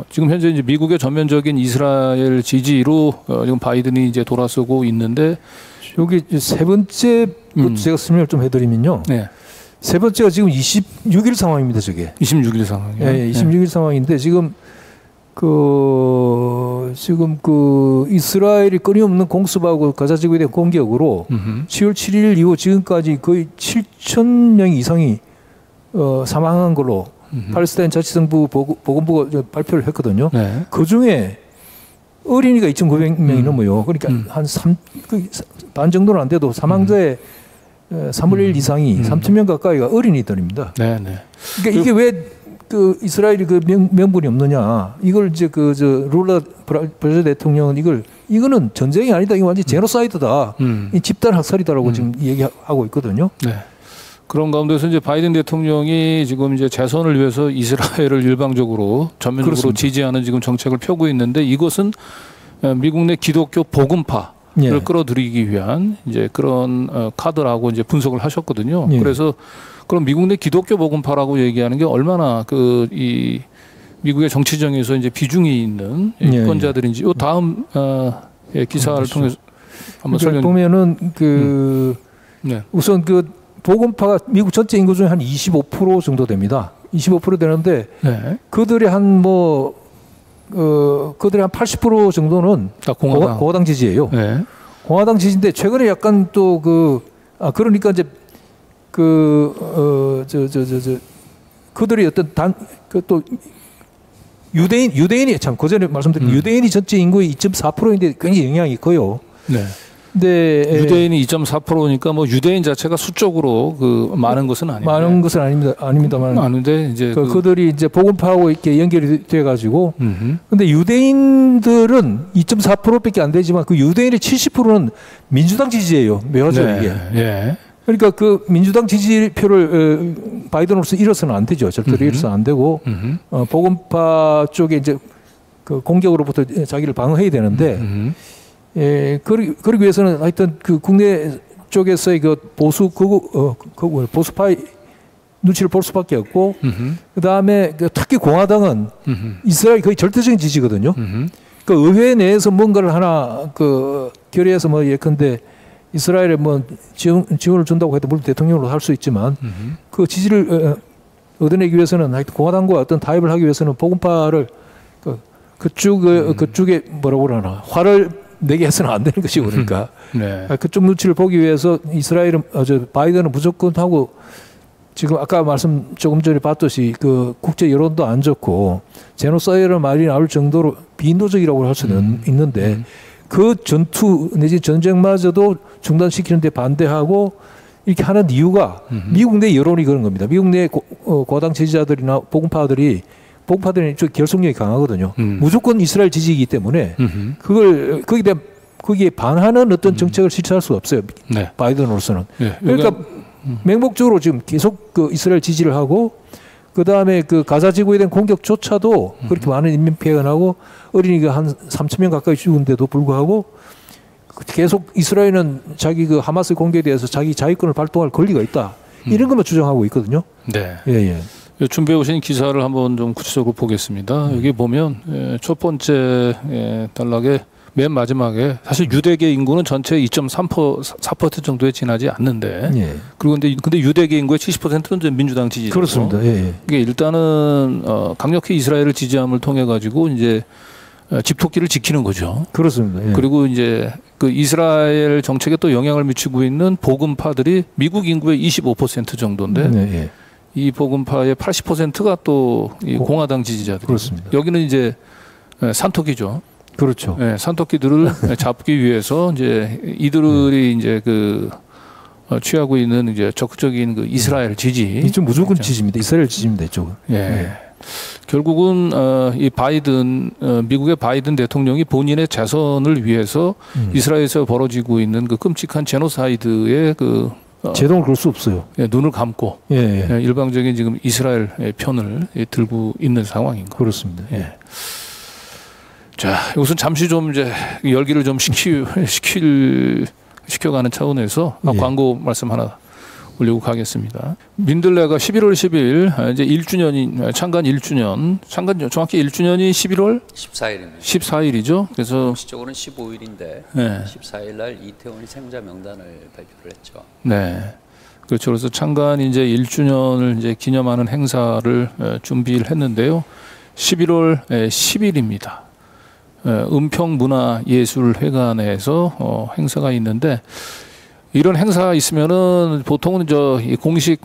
지금 현재 이제 미국의 전면적인 이스라엘 지지로 지금 바이든이 이제 돌아서고 있는데 여기 세 번째 제가 설명을 좀 해드리면요. 세 번째가 지금 26일 상황입니다. 저게 26일 상황이요. 26일 상황인데 지금 그 이스라엘이 끊임없는 공습하고 가자 지구에 대한 공격으로 10월 7일 이후 지금까지 거의 7,000명 이상이 사망한 걸로 팔레스타인 자치정부 보건부가 발표를 했거든요. 그 중에 어린이가 2,900명이 넘어요. 그러니까 한 반 정도는 안 돼도 사망자의 3분의 1 이상이 3,000명 가까이가 어린이들입니다. 그러니까 이게 왜 그 이스라엘이 그 명분이 없느냐? 이걸 이제 룰라 브라질 대통령은 이거는 전쟁이 아니다. 이거 완전 제노사이드다. 이 집단 학살이다라고 지금 얘기하고 있거든요. 그런 가운데서 이제 바이든 대통령이 지금 이제 재선을 위해서 이스라엘을 일방적으로 전면적으로 그렇습니다. 지지하는 지금 정책을 펴고 있는데 이것은 미국 내 기독교 복음파를 끌어들이기 위한 이제 그런 카드라고 이제 분석을 하셨거든요. 그래서 그럼 미국 내 기독교 복음파라고 얘기하는 게 얼마나 이 미국의 정치정에서 이제 비중이 있는 유권자들인지 요 다음 기사를 통해서 한번 설명. 보면은 우선 그 복음파가 미국 전체 인구 중에 한 25% 정도 됩니다. 25% 되는데 그들의 한 그들의 한 80% 정도는 공화당 지지예요. 공화당 지지인데 최근에 약간 또 그러니까 이제 그들이 어떤 또 유대인이 참 그전에 말씀드린 유대인이 전체 인구의 2.4%인데 굉장히 영향이 커요. 근데 유대인이 2.4%니까 뭐 유대인 자체가 수적으로 많은 것은 아닙니다. 많은 것은 아닙니다만 많은데 이제 그들이 이제 복음파하고 이렇게 연결이 돼 가지고 근데 유대인들은 2.4%밖에 안 되지만 그 유대인의 70%는 민주당 지지예요. 묘하죠 이게. 그러니까 그 민주당 지지표를 바이든으로서 잃어서는 안 되죠. 절대로 잃어서는 안 되고 복음파 쪽에 이제 그 공격으로부터 자기를 방어해야 되는데 그러기 위해서는 하여튼 그 국내 쪽에서의 그 보수파의 눈치를 볼 수밖에 없고 그 다음에 특히 공화당은 이스라엘 거의 절대적인 지지거든요. 그 의회 내에서 뭔가를 하나 결의해서 뭐 예컨대 이스라엘에 뭐 지원을 준다고 해도 물론 대통령으로 할 수 있지만 그 지지를 얻어내기 위해서는 하여튼 공화당과 어떤 타협을 하기 위해서는 복음파를 그쪽에 뭐라고 그러나 화를 내게 해서는 안 되는 것이고 그러니까 그쪽 눈치를 보기 위해서 이스라엘은 바이든은 무조건 하고 지금 아까 말씀 조금 전에 봤듯이 그 국제 여론도 안 좋고 제노사이드 말이 나올 정도로 비인도적이라고 할 수는 있는데 그 전투 내지 전쟁마저도 중단시키는 데 반대하고 이렇게 하는 이유가 미국 내 여론이 그런 겁니다. 미국 내 고당 지지자들이나 복음파들이 좀 결속력이 강하거든요. 무조건 이스라엘 지지이기 때문에 거기에 반하는 어떤 정책을 실천할 수가 없어요. 바이든으로서는. 그러니까 맹목적으로 지금 계속 그 이스라엘 지지를 하고 그 다음에 그 가자 지구에 대한 공격조차도 그렇게 많은 인명 피해가 나고 어린이가 한 3천 명 가까이 죽은데도 불구하고 계속 이스라엘은 자기 그 하마스 공격에 대해서 자기 자위권을 발동할 권리가 있다. 이런 것만 주장하고 있거든요. 네. 예, 예. 준비해 오신 기사를 한번 좀 구체적으로 보겠습니다. 여기 보면 첫 번째 단락에 맨 마지막에 사실 유대계 인구는 전체 2.4% 정도에 지나지 않는데 예. 그리고 근데 유대계 인구의 70%는 민주당 지지죠. 그렇습니다. 예, 예. 이게 일단은 강력히 이스라엘을 지지함을 통해 가지고 이제 집토끼를 지키는 거죠. 그렇습니다. 예. 그리고 이제 그 이스라엘 정책에 또 영향을 미치고 있는 복음파들이 미국 인구의 25% 정도인데 네, 예. 이 복음파의 80%가 또 이 공화당 지지자들. 그렇습니다. 여기는 이제 산토끼죠. 그렇죠. 네, 산토끼들을 잡기 위해서 이제 이들이 이제 그 취하고 있는 이제 적극적인 그 이스라엘 지지. 이쪽 무조건 지지입니다. 이스라엘 지지입니다. 이쪽은. 예. 예. 결국은 이 바이든 미국의 바이든 대통령이 본인의 재선을 위해서 이스라엘에서 벌어지고 있는 그 끔찍한 제노사이드의 그 제동을 걸 수 없어요. 예, 눈을 감고 예, 예. 일방적인 지금 이스라엘 편을 들고 있는 상황인 거. 그렇습니다. 예. 자, 이것은 잠시 좀 이제 열기를 좀 시켜가는 차원에서 예. 광고 말씀 하나 올리고 가겠습니다. 민들레가 11월 10일 이제 1주년인 창간 1주년, 창간 정확히 1주년이 11월 14일입니다. 14일이죠. 그래서 공식적으로는 15일인데 네. 14일 날 이태원이 생자 명단을 발표를 했죠. 네. 그렇죠. 그래서 창간 이제 1주년을 이제 기념하는 행사를 준비를 했는데요. 11월 10일입니다. 은평문화예술회관에서 행사가 있는데 이런 행사 있으면은 보통은 이 공식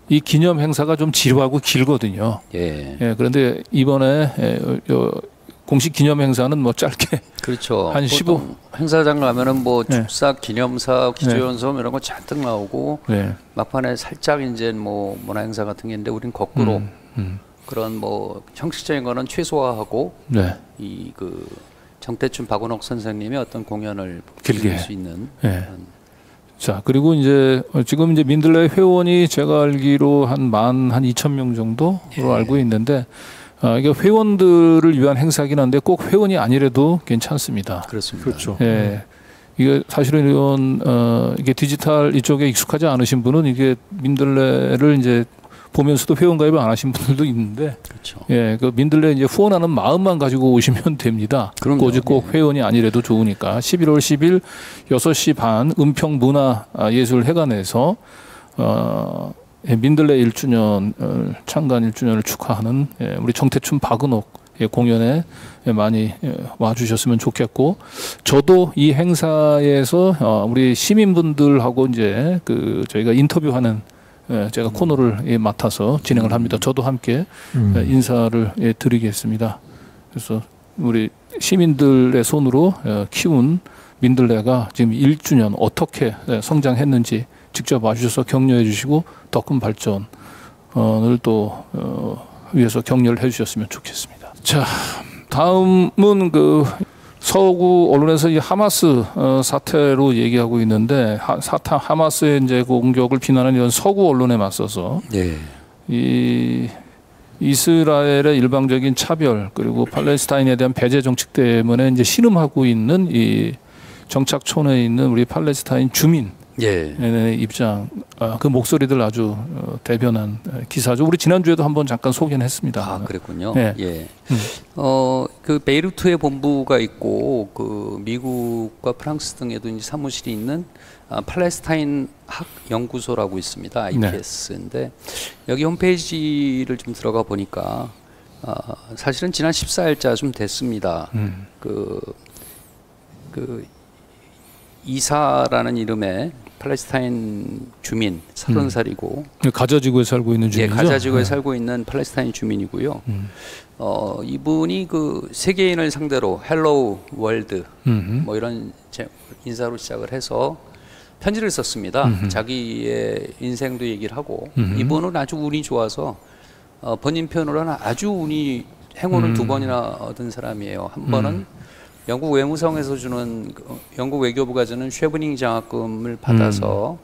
이 기념 행사가 좀 지루하고 길거든요. 예. 그런데 이번에 공식 기념 행사는 뭐 짧게 그렇죠. 한 15 행사장 가면은 뭐 네. 축사, 기념사, 기조연설 이런 거 잔뜩 나오고 네. 막판에 살짝 이제 뭐 문화 행사 같은 게 있는데 우린 거꾸로 그런 뭐 형식적인 거는 최소화하고 네. 이 그 정태춘 박은옥 선생님의 어떤 공연을 길게 볼 수 있는. 네. 자, 그리고 이제 지금 이제 민들레 회원이 제가 알기로 한 2,000명 정도로 알고 있는데 이게 회원들을 위한 행사긴 한데 꼭 회원이 아니래도 괜찮습니다. 그렇습니다. 그렇죠. 예. 이게 사실은 이런 이게 디지털 이쪽에 익숙하지 않으신 분은 이게 민들레를 이제 보면서도 회원 가입을 안 하신 분들도 있는데, 그렇죠. 예, 그 민들레 이제 후원하는 마음만 가지고 오시면 됩니다. 그럼요. 꼭 회원이 아니래도 좋으니까 11월 10일 6시 반 은평문화예술회관에서 민들레 1주년 창간 1주년을 축하하는 우리 정태춘 박은옥 공연에 많이 와주셨으면 좋겠고, 저도 이 행사에서 우리 시민분들하고 이제 그 저희가 인터뷰하는 제가 코너를 맡아서 진행을 합니다. 저도 함께 인사를 드리겠습니다. 그래서 우리 시민들의 손으로 키운 민들레가 지금 1주년 어떻게 성장했는지 직접 와주셔서 격려해 주시고 더 큰 발전을 또 위해서 격려를 해주셨으면 좋겠습니다. 자, 다음은 그 서구 언론에서 이 하마스 사태로 얘기하고 있는데 하마스의 이제 공격을 비난하는 이런 서구 언론에 맞서서 예. 이 이스라엘의 일방적인 차별 그리고 팔레스타인에 대한 배제 정책 때문에 이제 신음하고 있는 이 정착촌에 있는 우리 팔레스타인 주민 예. 입장, 그 목소리들 아주 대변한 기사죠. 우리 지난주에도 한번 잠깐 소개는 했습니다. 아, 그랬군요. 네. 예. 그 베이루트에 본부가 있고 그 미국과 프랑스 등에도 이제 사무실이 있는 팔레스타인 학 연구소라고 있습니다. IPS인데 여기 홈페이지를 좀 들어가 보니까 사실은 지난 14일자 좀 됐습니다. 그 이사라는 이름의 팔레스타인 주민 30살이고 가자지구에 살고 있는 주민이죠. 예, 가자지구에 살고 있는 팔레스타인 주민이고요. 이분이 그 세계인을 상대로 헬로우 월드 뭐 이런 인사로 시작을 해서 편지를 썼습니다. 자기의 인생도 얘기를 하고 이분은 아주 운이 좋아서 번인편으로는 아주 운이 행운을 2번이나 얻은 사람이에요. 한 번은 영국 외무성에서 주는 영국 외교부가 주는 쉐브닝 장학금을 받아서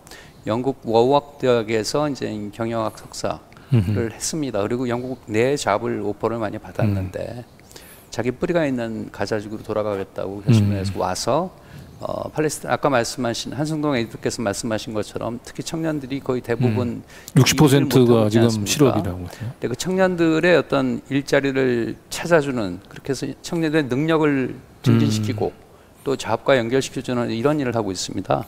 영국 워워크 대학에서 이제 경영학 석사를 했습니다. 그리고 영국 내 잡을 오퍼를 많이 받았는데 자기 뿌리가 있는 가자지구로 돌아가겠다고 결심을 해서 와서 팔레스타인 아까 말씀하신 한승동 에디터께서 말씀하신 것처럼 특히 청년들이 거의 대부분 60%가 지금 실업이라고 해요. 근데 그 청년들의 어떤 일자리를 찾아주는 그렇게 해서 청년들의 능력을 증진시키고 또 자업과 연결시켜주는 이런 일을 하고 있습니다.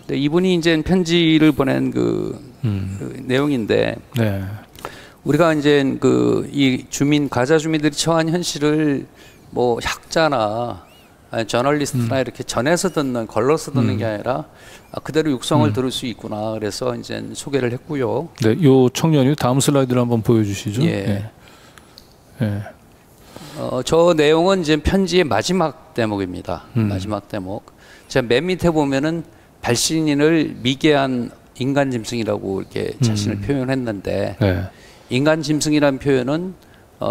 근데 이분이 이제 편지를 보낸 그 내용인데 네. 우리가 이제 그 이 주민 가자 주민들이 처한 현실을 뭐 학자나 아니, 저널리스트나 이렇게 전해서 듣는 걸러서 듣는 게 아니라 그대로 육성을 들을 수 있구나. 그래서 이제 소개를 했고요. 네, 요 청년이 다음 슬라이드를 한번 보여주시죠. 예. 예. 저 내용은 이제 편지의 마지막 대목입니다. 마지막 대목. 제가 맨 밑에 보면은 발신인을 미개한 인간 짐승이라고 이렇게 자신을 표현했는데 네. 인간 짐승이라는 표현은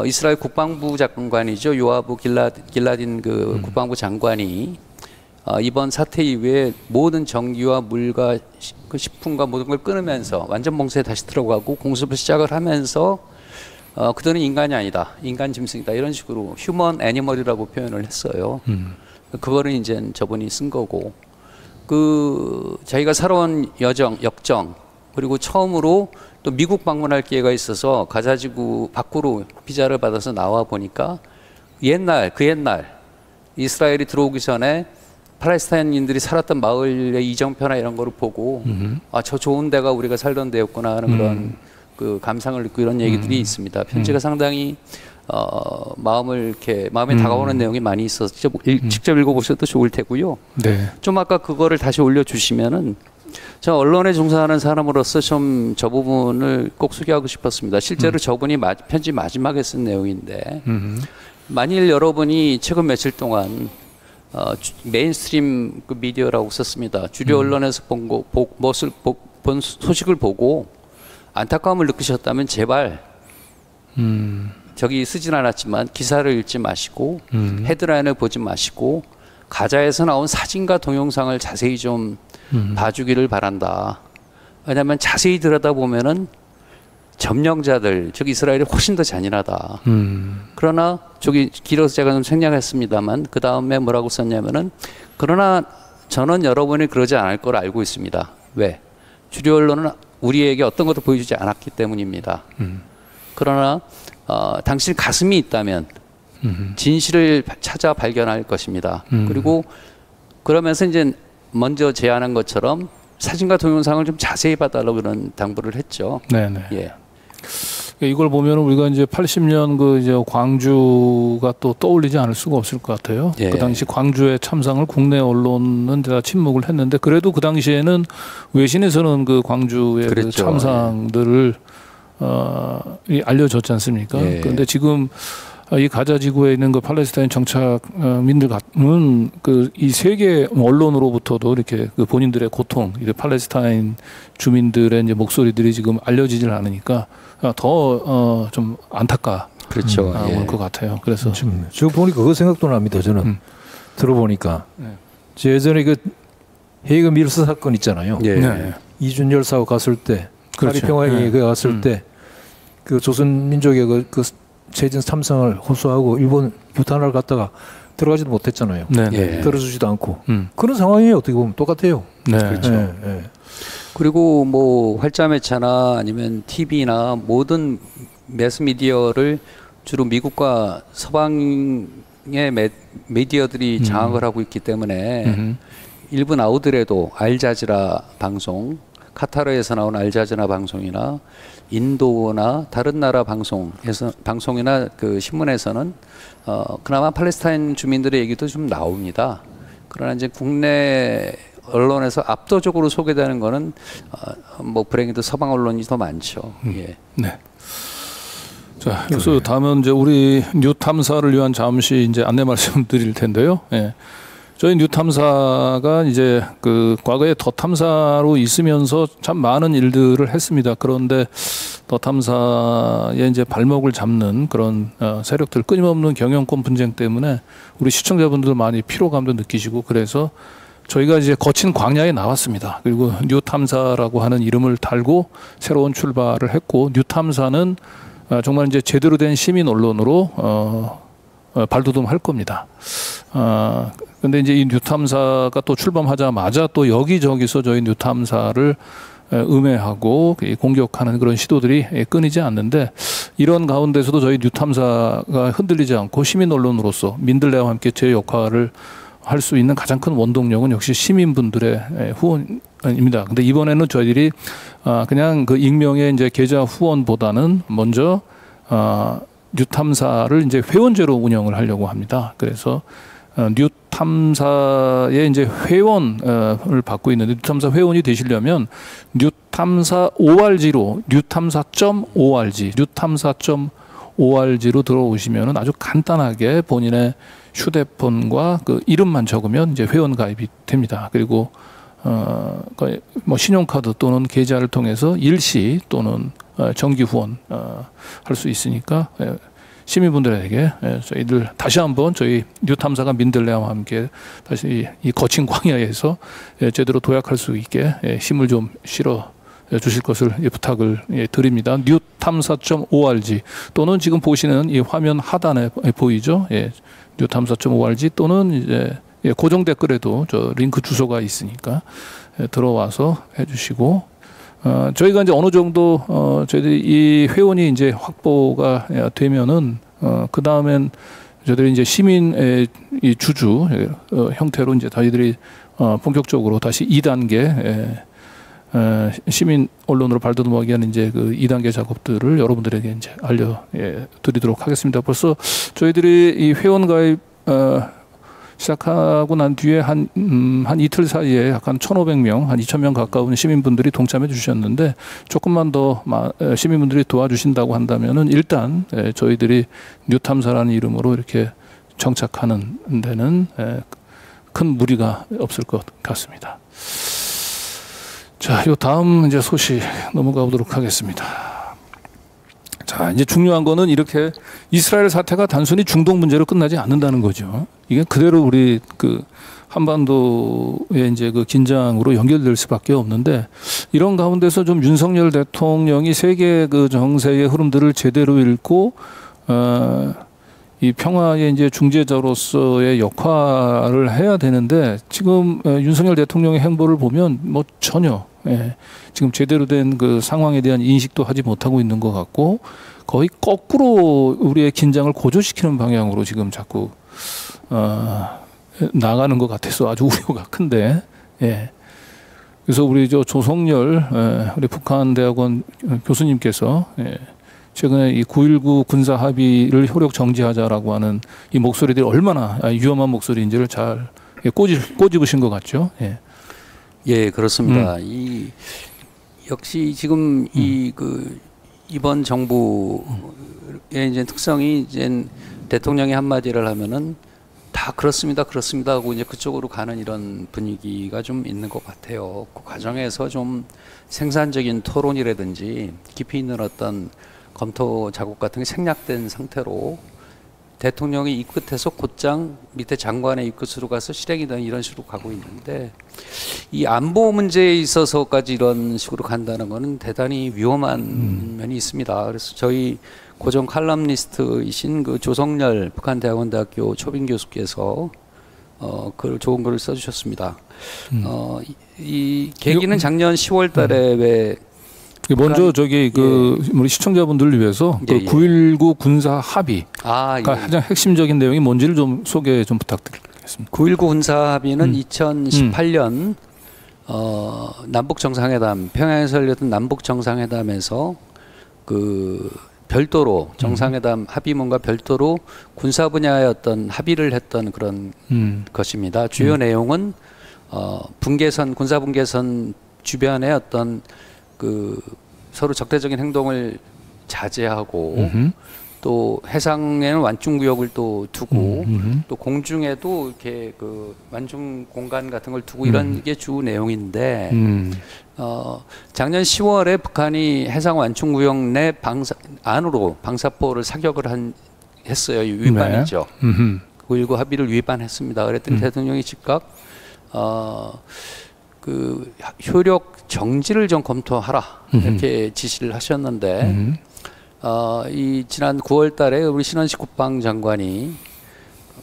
이스라엘 국방부 장관이죠. 요아부 길라딘 그 국방부 장관이 이번 사태 이후에 모든 전기와 물과 그 식품과 모든 걸 끊으면서 완전 봉쇄에 다시 들어가고 공습을 시작을 하면서 그들은 인간이 아니다. 인간 짐승이다. 이런 식으로 휴먼 애니멀이라고 표현을 했어요. 그거를 이제 저분이 쓴 거고 그 자기가 살아온 역정 그리고 처음으로 또 미국 방문할 기회가 있어서 가자지구 밖으로 비자를 받아서 나와 보니까 그 옛날 이스라엘이 들어오기 전에 팔레스타인인들이 살았던 마을의 이정표나 이런 거를 보고 아, 저 좋은 데가 우리가 살던 데였구나 하는 그런 그 감상을 느끼고 이런 얘기들이 있습니다. 편지가 상당히 마음에 다가오는 내용이 많이 있어서 직접 읽어보셔도 좋을 테고요. 네. 좀 아까 그거를 다시 올려주시면은 저 언론에 종사하는 사람으로서 좀 저 부분을 꼭 소개하고 싶었습니다. 실제로 저분이 편지 마지막에 쓴 내용인데 만일 여러분이 최근 며칠 동안 메인스트림 그 미디어라고 썼습니다. 주류 언론에서 본 소식을 보고 안타까움을 느끼셨다면 제발 저기 쓰진 않았지만 기사를 읽지 마시고 헤드라인을 보지 마시고 가자에서 나온 사진과 동영상을 자세히 좀 봐주기를 바란다. 왜냐하면 자세히 들여다보면은 점령자들, 즉 이스라엘이 훨씬 더 잔인하다. 그러나 저기 길어서 제가 좀 생략했습니다만 그 다음에 뭐라고 썼냐면은 그러나 저는 여러분이 그러지 않을 걸 알고 있습니다. 왜? 주류 언론은 우리에게 어떤 것도 보여주지 않았기 때문입니다. 그러나 당신 가슴이 있다면 진실을 찾아 발견할 것입니다. 그리고 그러면서 이제 먼저 제안한 것처럼 사진과 동영상을 좀 자세히 봐달라고 그런 당부를 했죠. 네네. 예. 이걸 보면 우리가 이제 80년 그 이제 광주가 또 떠올리지 않을 수가 없을 것 같아요. 예. 그 당시 광주의 참상을 국내 언론은 다 침묵을 했는데 그래도 그 당시에는 외신에서는 그 광주의 그 그랬죠. 참상들을 알려졌지 않습니까? 예. 그런데 지금 이 가자 지구에 있는 그 팔레스타인 정착민들은 그 이 세계 언론으로부터도 이렇게 그 본인들의 고통, 이 팔레스타인 주민들의 이제 목소리들이 지금 알려지질 않으니까 더 좀 그렇죠. 안타까울 것 같아요. 그래서 저 보니까 그거 생각도 납니다. 저는 들어보니까 예전에 그 헤이그 밀스 사건 있잖아요. 예. 네. 이준열 사고 갔을 때, 그렇죠. 파리평화회의 네. 그 갔을 때 그 조선민족의 그 체진 참상을 호소하고 일본 규탄을 갔다가 들어가지도 못했잖아요. 네. 예. 들어주지도 않고 그런 상황이에요. 어떻게 보면 똑같아요. 네. 그렇죠. 예, 예. 그리고 뭐 활자매체나 아니면 TV나 모든 매스미디어를 주로 미국과 서방의 미디어들이 장악을 하고 있기 때문에 일부 나오더라도 알자지라 방송, 카타르에서 나온 알자지라 방송이나 인도나 다른 나라 방송이나 그 신문에서는 그나마 팔레스타인 주민들의 얘기도 좀 나옵니다. 그러나 이제 국내 언론에서 압도적으로 소개되는 거는 뭐 불행히도 서방 언론이 더 많죠. 예. 네. 자, 그래서 다음은 이제 우리 뉴 탐사를 위한 잠시 이제 안내 말씀드릴 텐데요. 예. 저희 뉴 탐사가 이제 그 과거에 더 탐사로 있으면서 참 많은 일들을 했습니다. 그런데 더 탐사의 이제 발목을 잡는 그런 세력들 끊임없는 경영권 분쟁 때문에 우리 시청자분들 많이 피로감도 느끼시고 그래서 저희가 이제 거친 광야에 나왔습니다. 그리고 뉴탐사라고 하는 이름을 달고 새로운 출발을 했고, 뉴탐사는 정말 이제 제대로 된 시민 언론으로 발돋움할 겁니다. 근데 이제 이 뉴탐사가 또 출범하자마자 또 여기저기서 저희 뉴탐사를 음해하고 공격하는 그런 시도들이 끊이지 않는데, 이런 가운데서도 저희 뉴탐사가 흔들리지 않고 시민 언론으로서 민들레와 함께 제 역할을 할 수 있는 가장 큰 원동력은 역시 시민분들의 후원입니다. 근데 이번에는 저희들이 그냥 그 익명의 이제 계좌 후원보다는 먼저 뉴탐사를 이제 회원제로 운영을 하려고 합니다. 그래서 뉴탐사의 이제 회원을 받고 있는데, 뉴탐사 회원이 되시려면 뉴탐사 ORG로 뉴탐사.org로 들어오시면은 아주 간단하게 본인의 휴대폰과 그 이름만 적으면 이제 회원 가입이 됩니다. 그리고 뭐 신용카드 또는 계좌를 통해서 일시 또는 정기 후원 할 수 있으니까 시민분들에게 저희들 다시 한번 저희 뉴탐사가 민들레와 함께 다시 이 거친 광야에서 제대로 도약할 수 있게 힘을 좀 실어 주실 것을 부탁을 드립니다. 뉴탐사.org 또는 지금 보시는 이 화면 하단에 보이죠? 뉴탐사.org 또는 이제 고정 댓글에도 저 링크 주소가 있으니까 들어와서 해주시고, 저희가 이제 어느 정도 저희들이 이 회원이 이제 확보가 되면은 그 다음엔 저희들이 이제 시민의 이 주주 형태로 이제 저희들이 본격적으로 다시 2단계 시민 언론으로 발돋움하기 위한 이제 그 2단계 작업들을 여러분들에게 이제 알려드리도록 하겠습니다. 벌써 저희들이 이 회원 가입 시작하고 난 뒤에 한 이틀 사이에 약 한 1,500명, 한 2,000명 가까운 시민분들이 동참해 주셨는데, 조금만 더 시민분들이 도와주신다고 한다면은 일단 저희들이 뉴탐사라는 이름으로 이렇게 정착하는 데는 큰 무리가 없을 것 같습니다. 자, 요 다음 이제 소식 넘어가 보도록 하겠습니다. 자, 이제 중요한 거는 이렇게 이스라엘 사태가 단순히 중동 문제로 끝나지 않는다는 거죠. 이게 그대로 우리 그 한반도의 이제 그 긴장으로 연결될 수밖에 없는데, 이런 가운데서 좀 윤석열 대통령이 세계 그 정세의 흐름들을 제대로 읽고 이 평화의 이제 중재자로서의 역할을 해야 되는데, 지금 윤석열 대통령의 행보를 보면 뭐 전혀 지금 제대로 된 그 상황에 대한 인식도 하지 못하고 있는 것 같고, 거의 거꾸로 우리의 긴장을 고조시키는 방향으로 지금 자꾸 나가는 것 같아서 아주 우려가 큰데, 그래서 우리 저 조성열 우리 북한대학원 교수님께서 최근에 이 9.19 군사 합의를 효력 정지하자라고 하는 이 목소리들이 얼마나 위험한 목소리인지를 잘 꼬집으신 것 같죠. 예, 그렇습니다. 역시 지금 이번 정부의 이제 특성이 이제 대통령이 한마디를 하면은 다 그렇습니다 하고 이제 그쪽으로 가는 이런 분위기가 좀 있는 것 같아요. 그 과정에서 좀 생산적인 토론이라든지 깊이 있는 어떤 검토 작업 같은 게 생략된 상태로 대통령이 이 끝에서 곧장 밑에 장관의 이 끝으로 가서 실행이 되는 이런 식으로 가고 있는데, 이 안보 문제에 있어서까지 이런 식으로 간다는 것은 대단히 위험한 면이 있습니다. 그래서 저희 고정 칼럼니스트이신 그 조성열 북한대학원대학교 초빙 교수께서 좋은 글을 써주셨습니다. 이 계기는 작년 10월 달에 왜 먼저 저기 우리 시청자분들을 위해서 그 9.19 군사 합의 가장 핵심적인 내용이 뭔지를 좀 소개 좀 부탁드리겠습니다. 9.19 군사 합의는 2018년 남북 정상회담, 평양에서 열렸던 남북 정상회담에서 그 별도로 정상회담 합의문과 별도로 군사 분야의 어떤 합의를 했던 그런 것입니다. 주요 내용은 분계선, 군사 분계선 주변의 어떤 그 서로 적대적인 행동을 자제하고 또 해상에는 완충구역을 또 두고 또 공중에도 이렇게 그 완충 공간 같은 걸 두고 이런 게 주 내용인데, 작년 10월에 북한이 해상 완충구역 내 안으로 방사포를 사격을 했어요. 위반이죠. 9.19 합의를 위반했습니다. 그랬더니 대통령이 즉각 그 효력 정지를 좀 검토하라 이렇게 지시를 하셨는데 이 지난 9월달에 우리 신원식 국방장관이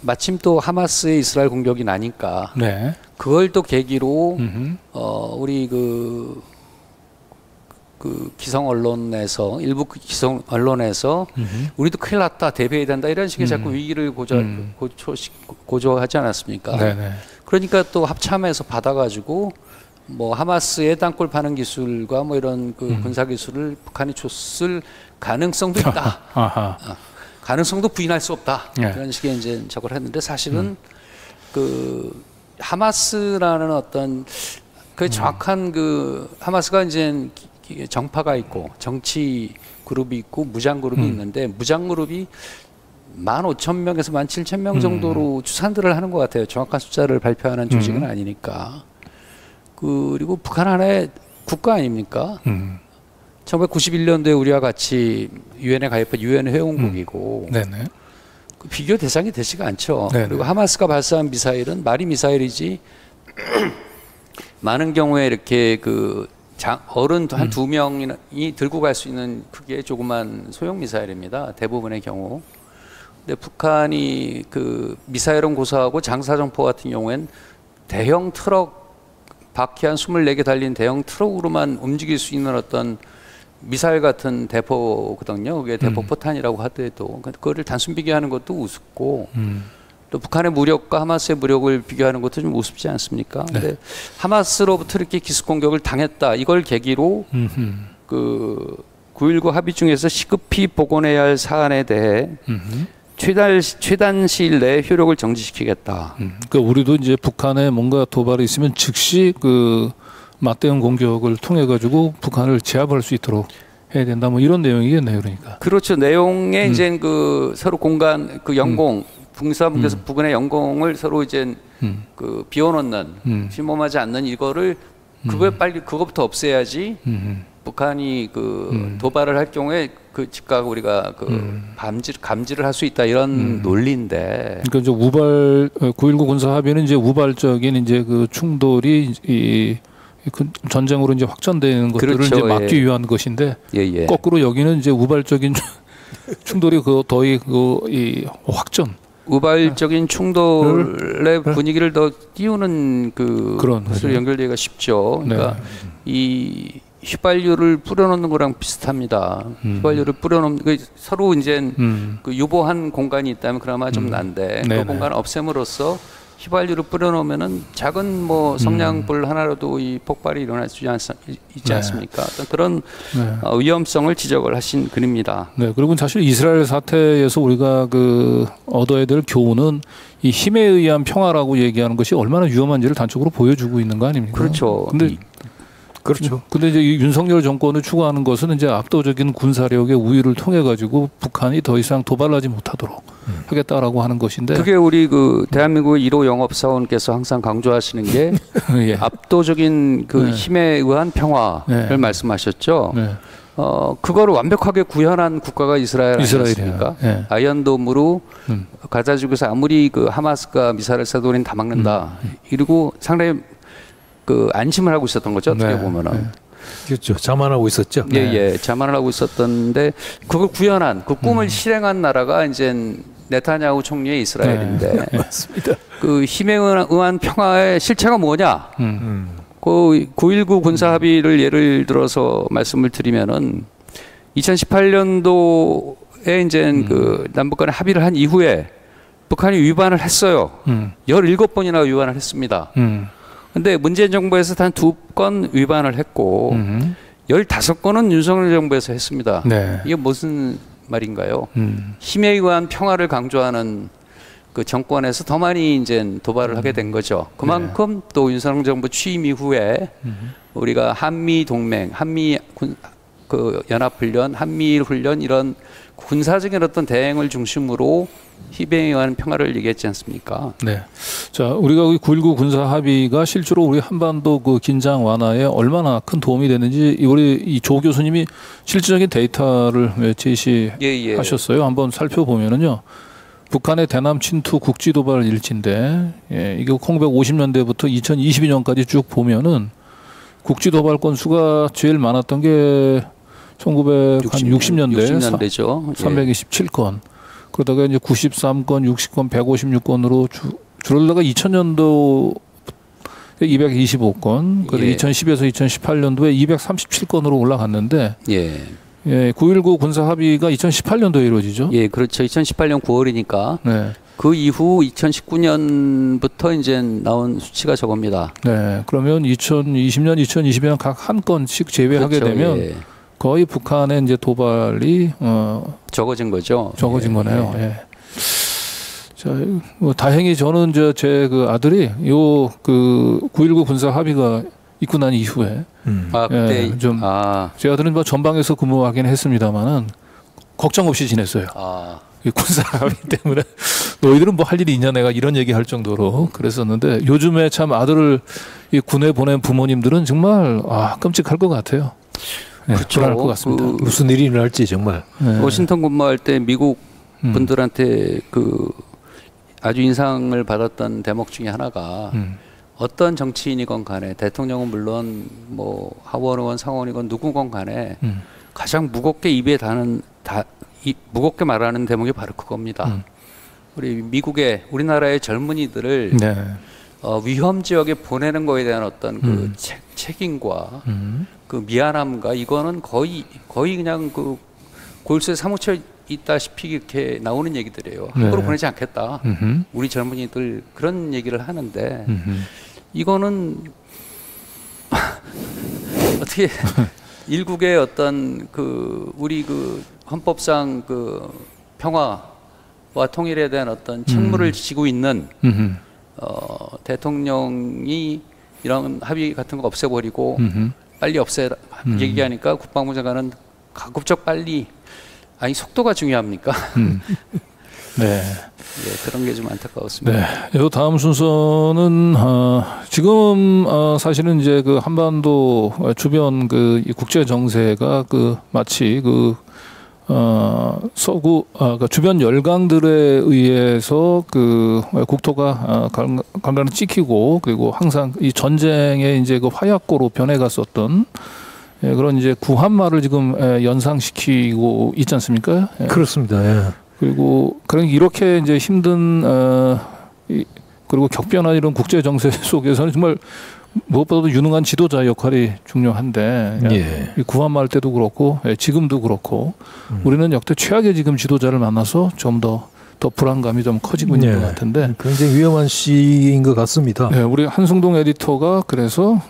마침 또 하마스의 이스라엘 공격이 나니까 네. 그걸 또 계기로 우리 그 기성 언론에서 일부 기성 언론에서 우리도 큰일 났다 대비해야 된다 이런 식의 자꾸 위기를 고조하지 않았습니까? 네네. 그러니까 또 합참에서 받아가지고 뭐 하마스의 땅굴 파는 기술과 뭐 이런 그 군사 기술을 북한이 줬을 가능성도 있다. 아하. 가능성도 부인할 수 없다. 네. 그런 식의 이제 저걸 했는데 사실은 그 하마스라는 어떤 그 정확한 그 하마스가 이제 정파가 있고 정치 그룹이 있고 무장 그룹이 있는데 무장 그룹이 15,000명에서 17,000명 정도로 추산들을 하는 것 같아요. 정확한 숫자를 발표하는 조직은 아니니까. 그리고 북한 하나의 국가 아닙니까? 1991년도에 우리와 같이 유엔에 가입한 유엔 회원국이고 네네. 그 비교 대상이 되지가 않죠. 네네. 그리고 하마스가 발사한 미사일은 말이 미사일이지 많은 경우에 이렇게 그 어른 한 2명이 들고 갈 수 있는 크기의 조그만 소형 미사일입니다. 대부분의 경우. 근데 북한이 그 미사일은 고사하고 장사정포 같은 경우엔 대형 트럭 바퀴 한 24개 달린 대형 트럭으로만 움직일 수 있는 어떤 미사일 같은 대포거든요. 그게 대포포탄이라고 하더라도 그거를 단순 비교하는 것도 우습고 또 북한의 무력과 하마스의 무력을 비교하는 것도 좀 우습지 않습니까? 네. 근데 하마스로부터 이렇게 기습 공격을 당했다. 이걸 계기로 그 9.19 합의 중에서 시급히 복원해야 할 사안에 대해 최단 시일 내에 효력을 정지시키겠다. 그러니까 우리도 이제 북한에 뭔가 도발이 있으면 즉시 그 맞대응 공격을 통해 가지고 북한을 제압할 수 있도록 해야 된다. 뭐 이런 내용이겠네요, 그러니까. 그렇죠. 내용에 이제 그 서로 공간 그 영공 북서북에서 부근의 영공을 서로 이제 그 비워놓는 침범하지 않는 이거를 그거부터 없애야지. 북한이 그 도발을 할 경우에 그 즉각 우리가 그 감지를 할 수 있다 이런 논리인데. 그러니까 이제 9.19 군사 합의는 이제 우발적인 이제 그 충돌이 그 전쟁으로 이제 확전되는 것들을 그렇죠. 이제 막기 예. 위한 것인데 예. 거꾸로 여기는 이제 우발적인 충돌이 그 더이 이 확전. 우발적인 충돌의 분위기를 더 띄우는 그런 것으로 연결되기가 쉽죠. 그러니까 이 휘발유를 뿌려놓는 거랑 비슷합니다. 휘발유를 뿌려놓는 서로 이제 그 유보한 공간이 있다면 그나마 좀 난데 그 공간을 없앰으로써 휘발유를 뿌려놓으면은 작은 뭐 성냥불 하나라도 이 폭발이 일어날 수 있지 않습니까? 어떤 그런 위험성을 지적을 하신 글입니다. 네, 그리고 사실 이스라엘 사태에서 우리가 그 얻어야 될 교훈은 이 힘에 의한 평화라고 얘기하는 것이 얼마나 위험한지를 단적으로 보여주고 있는 거 아닙니까? 그렇죠. 근데 그렇죠. 근데 이제 이 윤석열 정권을 추구하는 것은 이제 압도적인 군사력의 우위를 통해 가지고 북한이 더 이상 도발하지 못하도록 하겠다라고 하는 것인데. 그게 우리 그 대한민국의 1호 영업사원께서 항상 강조하시는 게 예. 압도적인 그 힘에 의한 평화를 말씀하셨죠. 네. 그거를 완벽하게 구현한 국가가 이스라엘 아니었습니까? 예. 아이언돔으로 가자 지구에서 아무리 그 하마스가 미사일 쏴도 우리는 다 막는다. 이러고 상당히 그 안심을 하고 있었던 거죠. 어떻게 보면은. 그렇죠. 자만하고 있었죠. 예. 자만을 하고 있었던데 그걸 구현한 그 꿈을 실행한 나라가 이제 네타냐후 총리의 이스라엘인데 맞습니다. 그 힘에 의한 평화의 실체가 뭐냐? 그 9.19 군사 합의를 예를 들어서 말씀을 드리면은 2018년도에 이제 그 남북 간에 합의를 한 이후에 북한이 위반을 했어요. 17번이나 위반을 했습니다. 근데 문재인 정부에서 단 2건 위반을 했고 15건은 윤석열 정부에서 했습니다. 네. 이게 무슨 말인가요? 힘에 의한 평화를 강조하는 그 정권에서 더 많이 이제 도발을 하게 된 거죠. 그만큼 또 윤석열 정부 취임 이후에 우리가 한미 동맹, 한미 그 연합훈련, 한미일 훈련 이런 군사적인 어떤 대행을 중심으로 힘에 의한 평화를 얘기했지 않습니까? 네. 자, 우리가 9.19 군사 합의가 실제로 우리 한반도 그 긴장 완화에 얼마나 큰 도움이 됐는지 우리 이 조 교수님이 실질적인 데이터를 제시하셨어요. 한번 살펴보면은요. 북한의 대남 침투 국지 도발 일지인데 예, 이게 1950년대부터 2022년까지 쭉 보면은 국지 도발 건수가 제일 많았던 게 1960년대 60년대죠. 327건. 그러다가 이제 93건, 60건, 156건으로 줄어들다가 2000년도 225건, 그리고 예. 2010에서 2018년도에 237건으로 올라갔는데 예. 예, 9.19 군사 합의가 2018년도에 이루어지죠. 예, 그렇죠. 2018년 9월이니까 네. 그 이후 2019년부터 이제 나온 수치가 저겁니다. 네. 그러면 2020년, 2022년 각 한 건씩 제외하게 그렇죠. 되면 예. 거의 북한의 이제 도발이 적어진 거죠. 적어진 예. 거네요. 예. 자, 뭐 다행히 저는 제 그 아들이 요 그 9.19 군사 합의가 있고 난 이후에 아, 그때 예, 좀 제 아들은 뭐 전방에서 근무하긴 했습니다만은 걱정 없이 지냈어요. 이 군사 합의 때문에 너희들은 뭐 할 일이 있냐 내가 이런 얘기 할 정도로 그랬었는데 요즘에 참 아들을 이 군에 보낸 부모님들은 정말 끔찍할 것 같아요. 네, 그렇죠. 불안할 것 같습니다. 무슨 일이 일어날지 정말. 네. 워싱턴 근무할 때 미국 분들한테 그 아주 인상을 받았던 대목 중에 하나가 어떤 정치인이건 간에 대통령은 물론 뭐 하원 의원, 상원 의원 누구건 간에 가장 무겁게 입에 무겁게 말하는 대목이 바로 그겁니다. 우리나라의 젊은이들을 네. 위험 지역에 보내는 거에 대한 어떤 그 책임과 그 미안함과 이거는 거의 그냥 그 골수에 사무쳐 있다시피 이렇게 나오는 얘기들이에요. 함부로 보내지 않겠다. 우리 젊은이들 그런 얘기를 하는데 이거는 어떻게 일국의 어떤 그 우리 그 헌법상 그 평화와 통일에 대한 어떤 책무를 지고 있는 대통령이 이런 합의 같은 거 없애버리고 빨리 없애라 얘기하니까 국방부 장관은 가급적 빨리 속도가 중요합니까? 네. 예, 그런 게 좀 안타까웠습니다. 네. 요 다음 순서는 지금 사실은 이제 그 한반도 주변 그 국제 정세가 그 마치 그 서구 그 주변 열강들에 의해서 그 국토가 간간히 찍히고 그리고 항상 이 전쟁의 이제 그 화약고로 변해갔었던 그런 이제 구한말을 지금 연상시키고 있지 않습니까? 그렇습니다. 예. 그리고 이렇게 이제 힘든 그리고 격변한 이런 국제 정세 속에서는 정말 무엇보다도 유능한 지도자 역할이 중요한데 예. 구한말 때도 그렇고 지금도 그렇고 우리는 역대 최악의 지금 지도자를 만나서 좀 더 불안감이 좀 커지고 있는 것 같은데 굉장히 위험한 시기인 것 같습니다. 네, 우리 한승동 에디터가 그래서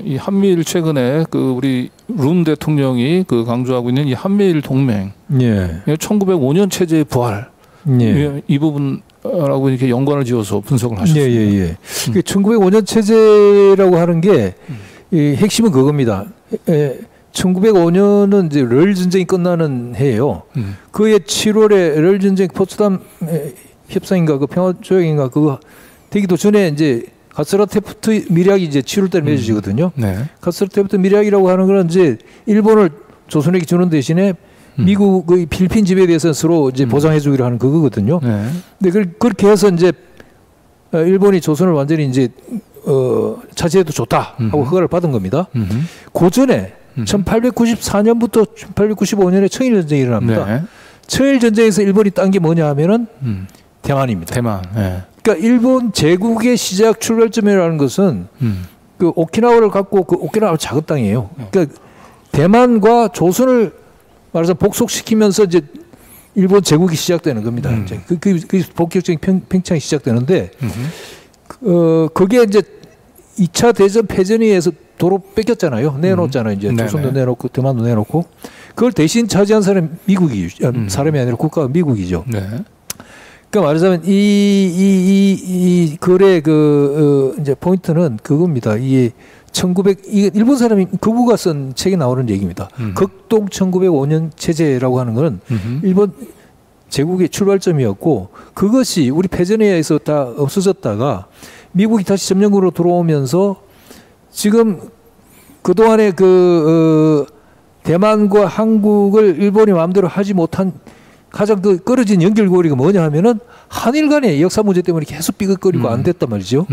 이 한미일 최근에 그 우리 룬 대통령이 그 강조하고 있는 이 한미일 동맹, 1905년 체제의 부활, 이 부분라고 이렇게 연관을 지어서 분석을 하셨습니다. 1905년 체제라고 하는 게 이 핵심은 그겁니다. 1905년은 이제 럴 전쟁이 끝나는 해예요. 그해 7월에 럴 전쟁 포츠담 협상인가 그 평화 조약인가 그거 되기도 전에 이제 가스라테프트 밀약이 이제 7월달에 맺어지거든요. 가스라테프트 밀약이라고 하는 거는 이제 일본을 조선에게 주는 대신에 미국의 필리핀 지배에 대해서 서로 이제 보장해주기로 하는 그거거든요. 근데 그렇게 해서 이제 일본이 조선을 완전히 이제 차지해도 좋다 하고 허가를 받은 겁니다. 그 전에 1894년부터 1895년에 청일전쟁이 일어납니다. 청일전쟁에서 일본이 딴 게 뭐냐 하면은 대만입니다. 그러니까 일본 제국의 시작 출발점이라는 것은 그 오키나와를 갖고 그 오키나와 작은 땅이에요. 그러니까 대만과 조선을 말해서 복속시키면서 이제 일본 제국이 시작되는 겁니다. 그 본격적인 팽창이 시작되는데 그게 이제 2차 대전 패전에 의해서 도로 뺏겼잖아요. 내놓았잖아요. 이제 조선도 내놓고 대만도 내놓고 그걸 대신 차지한 사람이 미국이죠. 사람이 아니라 국가가 미국이죠. 그러니까 말하자면 이 글의 이제 포인트는 그겁니다. 이게 일본 사람이 그부가 쓴 책에 나오는 얘기입니다. 극동 1905년 체제라고 하는 것은 일본 제국의 출발점이었고 그것이 우리 패전에 의해서 다 없어졌다가 미국이 다시 점령으로 들어오면서 지금 그동안에 대만과 한국을 일본이 마음대로 하지 못한 가장 그 끊어진 연결고리가 뭐냐 하면은 한일 간의 역사 문제 때문에 계속 삐걱거리고 안 됐단 말이죠.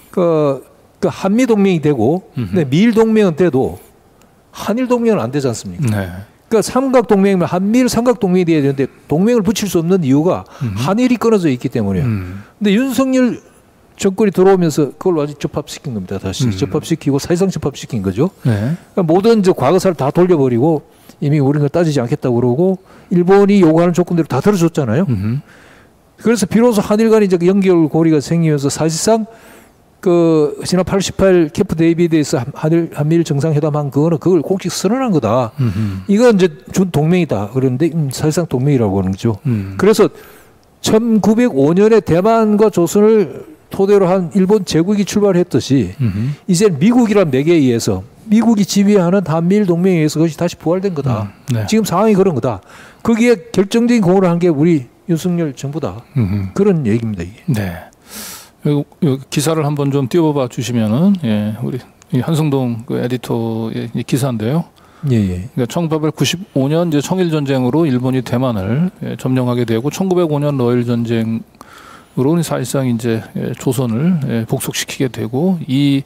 그 한미 동맹이 되고 근데 미일 동맹은 돼도 한일 동맹은 안 되지 않습니까? 네. 그러니까 삼각 동맹이면 한미일 삼각 동맹이 돼야 되는데 동맹을 붙일 수 없는 이유가 한일이 끊어져 있기 때문이에요. 근데 윤석열 정권이 들어오면서 그걸 완전 접합시킨 겁니다. 다시 접합시키고 사실상 접합시킨 거죠. 네. 그러니까 모든 과거사를 다 돌려버리고 이미 우리는 따지지 않겠다고 그러고 일본이 요구하는 조건대로 다 들어줬잖아요. 그래서 비로소 한일 간의 연결고리가 생기면서 사실상 그 지난 88 캠프 데이비드에서 한미일 정상회담한 그거는 그걸 공식 선언한 거다. 이건 이제 준 동맹이다. 그런데 사실상 동맹이라고 하는 거죠. 그래서 1905년에 대만과 조선을 토대로 한 일본 제국이 출발했듯이 이제 미국이란 맥에 의해서 미국이 지휘하는 한미일 동맹에 의해서 그것이 다시 부활된 거다. 네. 지금 상황이 그런 거다. 거기에 결정적인 공헌을 한 게 우리 윤석열 정부다. 그런 얘기입니다. 이게. 네. 요 기사를 한번 좀 띄워봐 주시면은 예, 우리 이 한승동 그 에디터의 이 기사인데요. 예. 그러니까 1895년 이제 청일 전쟁으로 일본이 대만을 점령하게 되고 1905년 러일 전쟁으로 사실상 이제 조선을 복속시키게 되고 이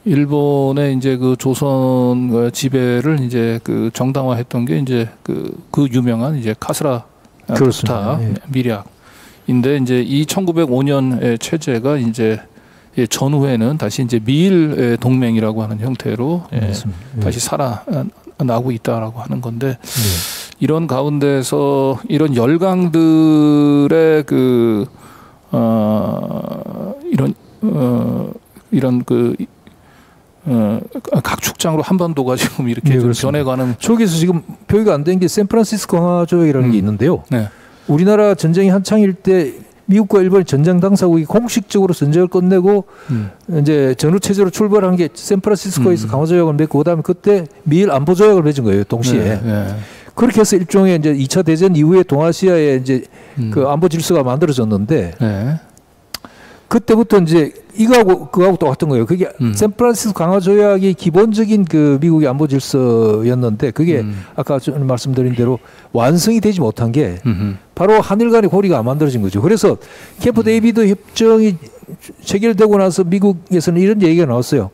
일본의 이제 그 조선 지배를 이제 그 정당화했던 게 이제 그 유명한 이제 카스라 부타 밀약인데 이제 이 1905년 체제가 이제 전후에는 다시 이제 미일 동맹이라고 하는 형태로 다시 살아나고 있다라고 하는 건데 이런 가운데서 이런 열강들의 그 이런 그 각축장으로 한반도가 지금 이렇게 좀 변해가는 저기서 지금 표기가 안 된 게 샌프란시스코 강화 조약이라는 게 있는데요. 네. 우리나라 전쟁이 한창일 때 미국과 일본이 전쟁 당사국이 공식적으로 전쟁을 끝내고 이제 전후 체제로 출발한 게 샌프란시스코에서 강화 조약을 맺고 그다음에 그때 미일 안보 조약을 맺은 거예요. 동시에. 그렇게 해서 일종의 이제 2차 대전 이후에 동아시아에 이제 그 안보 질서가 만들어졌는데 그때부터 이제 이거하고 그거하고 똑같은 거예요. 그게 샌프란시스코 강화 조약이 기본적인 그 미국의 안보 질서였는데 그게 아까 말씀드린 대로 완성이 되지 못한 게 바로 한일 간의 고리가 안 만들어진 거죠. 그래서 캠프 데이비드 협정이 체결되고 나서 미국에서는 이런 얘기가 나왔어요.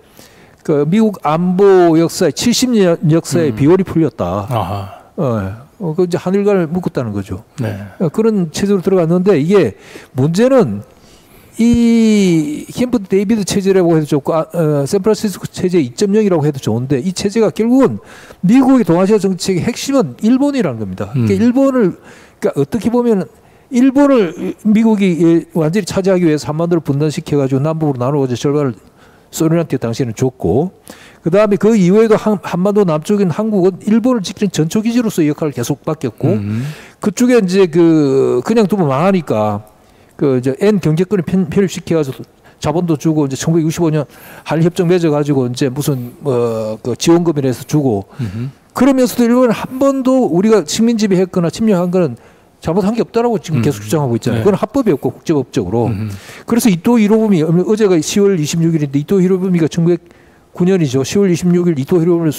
그 미국 안보 역사의 70년 역사의 비월이 풀렸다. 그 이제 한일 간을 묶었다는 거죠. 그런 체제로 들어갔는데 이게 문제는 이 캠프 데이비드 체제라고 해도 좋고 샌프란시스코 체제 2.0이라고 해도 좋은데 이 체제가 결국은 미국의 동아시아 정책의 핵심은 일본이라는 겁니다. 그러니까 일본을 그러니까 어떻게 보면 일본을 미국이 완전히 차지하기 위해서 한반도를 분단시켜가지고 남북으로 나누어서 절반을 소련한테 당시에는 줬고 그 다음에 그 이후에도 한반도 남쪽인 한국은 일본을 지키는 전초기지로서 역할을 계속 맡겼고 그쪽에 이제 그냥 두면 망하니까 그 이제 N 경제권을 편입시켜가지고 자본도 주고 이제 1965년 한일 협정 맺어가지고 이제 무슨 그 지원금이라서 주고 그러면서도 일본은 한 번도 우리가 식민 지배했거나 침략한 거는 잘못한 게 없다라고 지금 계속 주장하고 있잖아요. 그건 합법이었고 국제법적으로. 그래서 이토 히로부미 어제가 10월 26일인데 이토 히로부미가 1909년이죠. 10월 26일 이토 히로부미를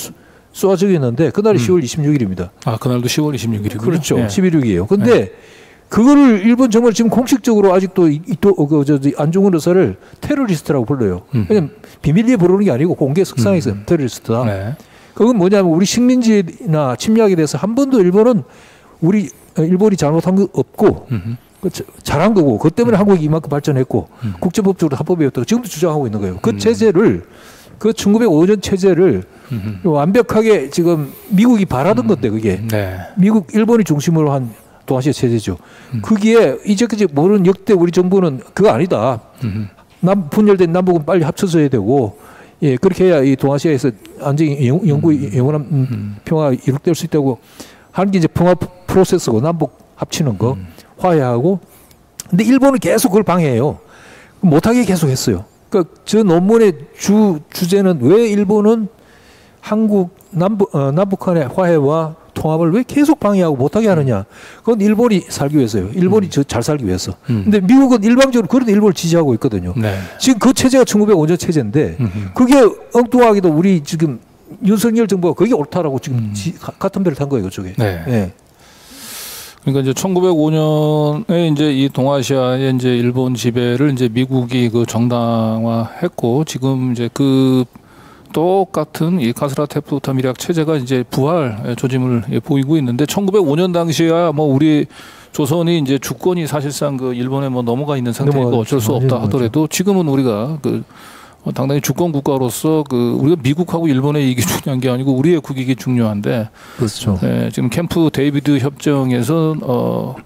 쏘아죽였는데 그날이 10월 26일입니다. 아 그날도 10월 26일이군요. 그렇죠. 11.6이에요. 근데 그거를 일본 정부는 지금 공식적으로 아직도 안중근 의사를 테러리스트라고 불러요. 왜냐면 비밀리에 부르는 게 아니고 공개 석상에서 테러리스트다. 그건 뭐냐면 우리 식민지나 침략에 대해서 한 번도 일본은 일본이 잘못한 거 없고 잘한 거고 그것 때문에 한국이 이만큼 발전했고 국제법적으로 합법이었다고 지금도 주장하고 있는 거예요. 그 체제를 그 1905년 체제를 완벽하게 지금 미국이 바라던 건데 그게 일본이 중심으로 한 동아시아 체제죠. 거기에 이제까지 모르는 역대 우리 정부는 그거 아니다. 분열된 남북은 빨리 합쳐져야 되고 그렇게 해야 이 동아시아에서 안정이 영원한 평화가 이룩될 수 있다고 하는 게 이제 평화 프로세스고 남북 합치는 거 화해하고 근데 일본은 계속 그걸 방해해요. 못하게 계속 했어요. 그러니까 저 논문의 주제는 왜 일본은 남북 간의 화해와 통합을 왜 계속 방해하고 못하게 하느냐. 그건 일본이 살기 위해서요. 일본이 잘 살기 위해서. 근데 미국은 일방적으로 그런 일본을 지지하고 있거든요. 지금 그 체제가 1905년 체제인데 그게 엉뚱하게도 우리 지금 윤석열 정부가 그게 옳다라고 지금 같은 배를 탄 거예요. 그쪽에. 그러니까 이제 1905년에 이제 이 동아시아의 이제 일본 지배를 이제 미국이 그 정당화했고, 지금 이제 그 똑같은 이 카스라 테프타 미략 체제가 이제 부활 조짐을 보이고 있는데, 1905년 당시야 뭐 우리 조선이 이제 주권이 사실상 그 일본에 뭐 넘어가 있는 상태니까 어쩔 수 없다 하더라도, 지금은 우리가 그 당당히 주권 국가로서 그 우리가 미국하고 일본의 이익이 중요한 게 아니고 우리의 국익이 중요한데, 그렇죠. 지금 캠프 데이비드 협정에서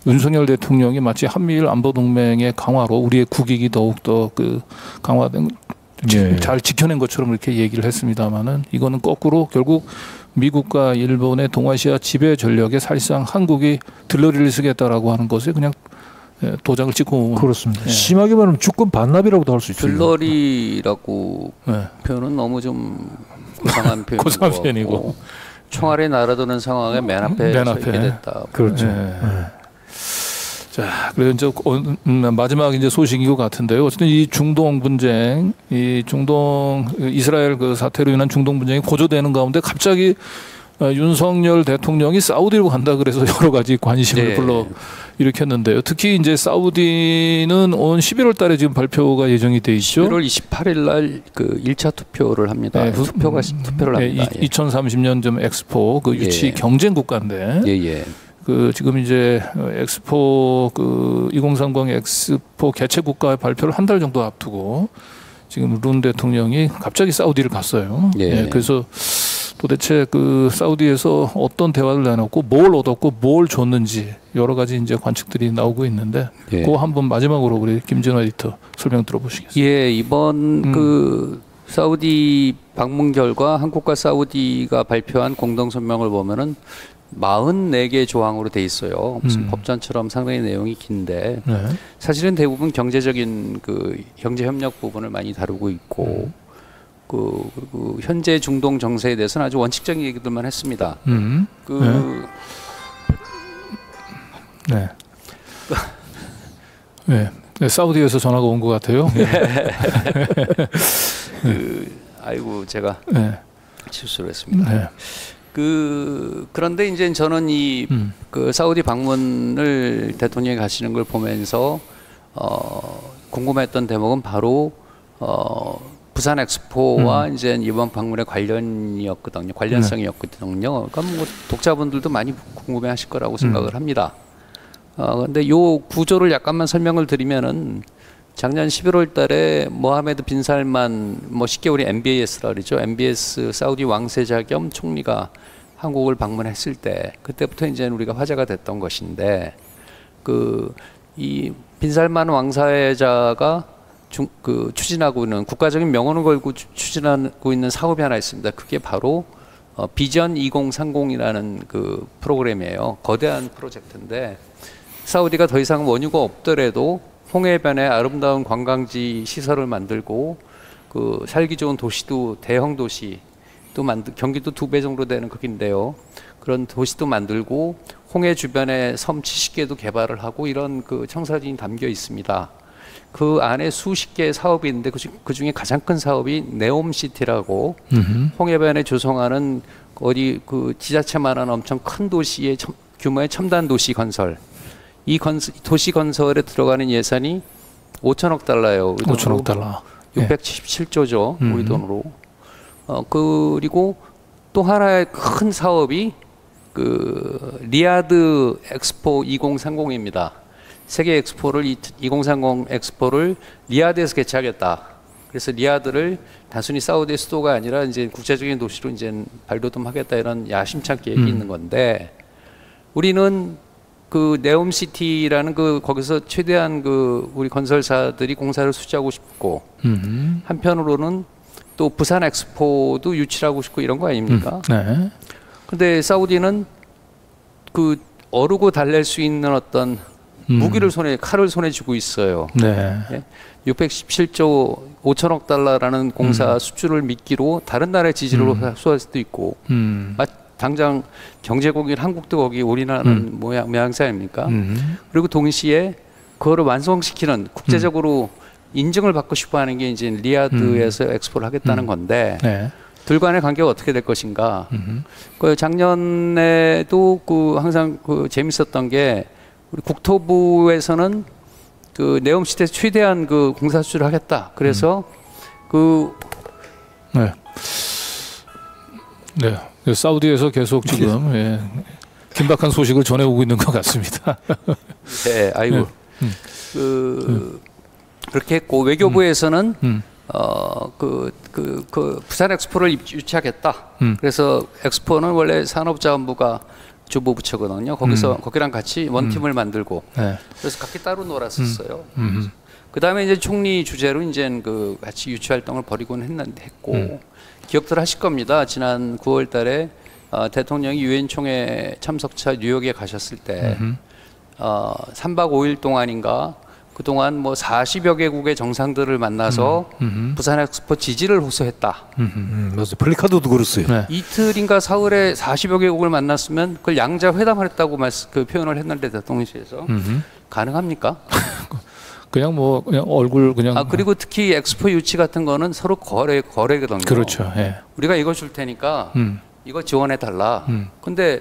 윤석열 대통령이 마치 한미일 안보 동맹의 강화로 우리의 국익이 더욱 더 그 강화된 잘 지켜낸 것처럼 이렇게 얘기를 했습니다만은, 이거는 거꾸로 결국 미국과 일본의 동아시아 지배 전력에 사실상 한국이 들러리를 쓰겠다라고 하는 것에 그냥 도장을 찍고 온. 그렇습니다. 심하게 말하면 주권 반납이라고도 할 수 있죠. 들러리라고 표현은 너무 좀 고상한 표현이고, 고상한 표현이고, 총알이 날아드는 상황에 맨 앞에 서 있게 됐다. 그렇죠. 자, 그래서 이제 마지막 이제 소식인 것 같은데요. 어쨌든 이 중동 분쟁, 이 중동 이스라엘 그 사태로 인한 중동 분쟁이 고조되는 가운데 갑자기 윤석열 대통령이 사우디로 간다 그래서 여러 가지 관심을 불러 일으켰는데요. 특히 이제 사우디는 온 11월 달에 지금 발표가 예정이 돼 있죠. 11월 28일 날 그 1차 투표를 합니다. 투표를 합니다. 2030년 좀 엑스포 그 유치 경쟁 국가인데. 그 지금 이제 엑스포 그 2030 엑스포 개최 국가 발표를 한 달 정도 앞두고 지금 룬 대통령이 갑자기 사우디를 갔어요. 그래서 도대체 그 사우디에서 어떤 대화를 나눴고 뭘 얻었고 뭘 줬는지 여러 가지 이제 관측들이 나오고 있는데, 그거 한번 마지막으로 우리 김진호 에디터 설명 들어보시겠어요? 이번 그 사우디 방문 결과 한국과 사우디가 발표한 공동 성명을 보면은 44개 조항으로 돼 있어요. 무슨 법전처럼 상당히 내용이 긴데, 사실은 대부분 경제적인 그 경제 협력 부분을 많이 다루고 있고, 그 현재 중동 정세에 대해서는 아주 원칙적인 얘기들만 했습니다. 사우디에서 전화가 온 것 같아요. 아이고 제가 실수를 했습니다. 그런데 이제 저는 이 그 사우디 방문을 대통령이 가시는 걸 보면서 궁금했던 대목은 바로 부산 엑스포와 이제 이번 방문의 관련이었거든요. 관련성이었거든요. 그러니까 뭐 독자분들도 많이 궁금해하실 거라고 생각을 합니다. 그런데 요 구조를 약간만 설명을 드리면은, 작년 11월달에 모하메드 빈 살만, 뭐 쉽게 우리 MBS라 그러죠. MBS 사우디 왕세자 겸 총리가 한국을 방문했을 때, 그때부터 이제 우리가 화제가 됐던 것인데, 이 빈 살만 왕세자가 추진하고 있는, 국가적인 명언을 걸고 추진하고 있는 사업이 하나 있습니다. 그게 바로 비전 2030이라는 그 프로그램이에요. 거대한 프로젝트인데, 사우디가 더 이상 원유가 없더라도 홍해변에 아름다운 관광지 시설을 만들고, 그 살기 좋은 도시도, 대형 도시 또 경기도 2배 정도 되는 크기인데요. 그런 도시도 만들고 홍해 주변에 섬 70개도 개발을 하고, 이런 그 청사진이 담겨 있습니다. 그 안에 수십 개의 사업이 있는데 그 중에 가장 큰 사업이 네옴시티라고, 홍해변에 조성하는 어디 그 지자체만한 엄청 큰 도시의 규모의 첨단 도시 건설. 이 도시 건설에 들어가는 예산이 5천억 달러예요. 5천억 달러. 677조죠. 우리 돈으로. 그리고 또 하나의 큰 사업이 그 리야드 엑스포 2030입니다. 세계 엑스포를 2030 엑스포를 리야드에서 개최하겠다. 그래서 리야드를 단순히 사우디의 수도가 아니라 이제 국제적인 도시로 이제 발돋움하겠다, 이런 야심찬 계획이 있는 건데, 우리는 그 네옴시티라는 그 거기서 최대한 그 우리 건설사들이 공사를 수주하고 싶고, 한편으로는 또 부산 엑스포도 유치하고 싶고 이런 거 아닙니까? 근데 사우디는 그 어르고 달랠 수 있는 어떤 무기를 칼을 손에 쥐고 있어요. 617조 5천억 달러라는 공사 수주를 미끼로 다른 나라의 지지를 수할 수도 있고, 당장 경제국인 한국도 거기 올인하는 모양새 아닙니까? 그리고 동시에 그거를 완성시키는, 국제적으로 인증을 받고 싶어하는 게 이제 리야드에서 엑스포를 하겠다는 건데, 둘 간의 관계가 어떻게 될 것인가. 그 작년에도 그 항상 그 재밌었던 게 우리 국토부에서는 그 네옴 시대 최대한 그 공사 수주를 하겠다. 그래서 그 네. 네. 사우디에서 계속 지금 예, 긴박한 소식을 전해오고 있는 것 같습니다. 네, 아이고. 그렇게 했고 외교부에서는 부산 엑스포를 유치하겠다. 그래서 엑스포는 원래 산업자원부가 주부 부처거든요. 거기랑 같이 원팀을 만들고 네. 그래서 각기 따로 놀았었어요. 그 다음에 이제 총리 주재로 이제 그 같이 유치 활동을 벌이곤 했고 기억들 하실 겁니다. 지난 9월달에 대통령이 유엔 총회 참석차 뉴욕에 가셨을 때 3박 5일 동안인가 그동안 뭐 40여 개국의 정상들을 만나서 부산 엑스포 지지를 호소했다. 맞아요. 플리카드도 그랬어요. 네. 이틀인가 사흘에 40여 개국을 만났으면 그걸 양자 회담을 했다고 그 표현을 했는데 대통령실에서 가능합니까? 그냥 뭐 그냥 얼굴 그냥 그리고 특히 엑스포 유치 같은 거는 서로 거래거든요. 그렇죠. 예. 우리가 이거 줄 테니까 이거 지원해 달라. 근데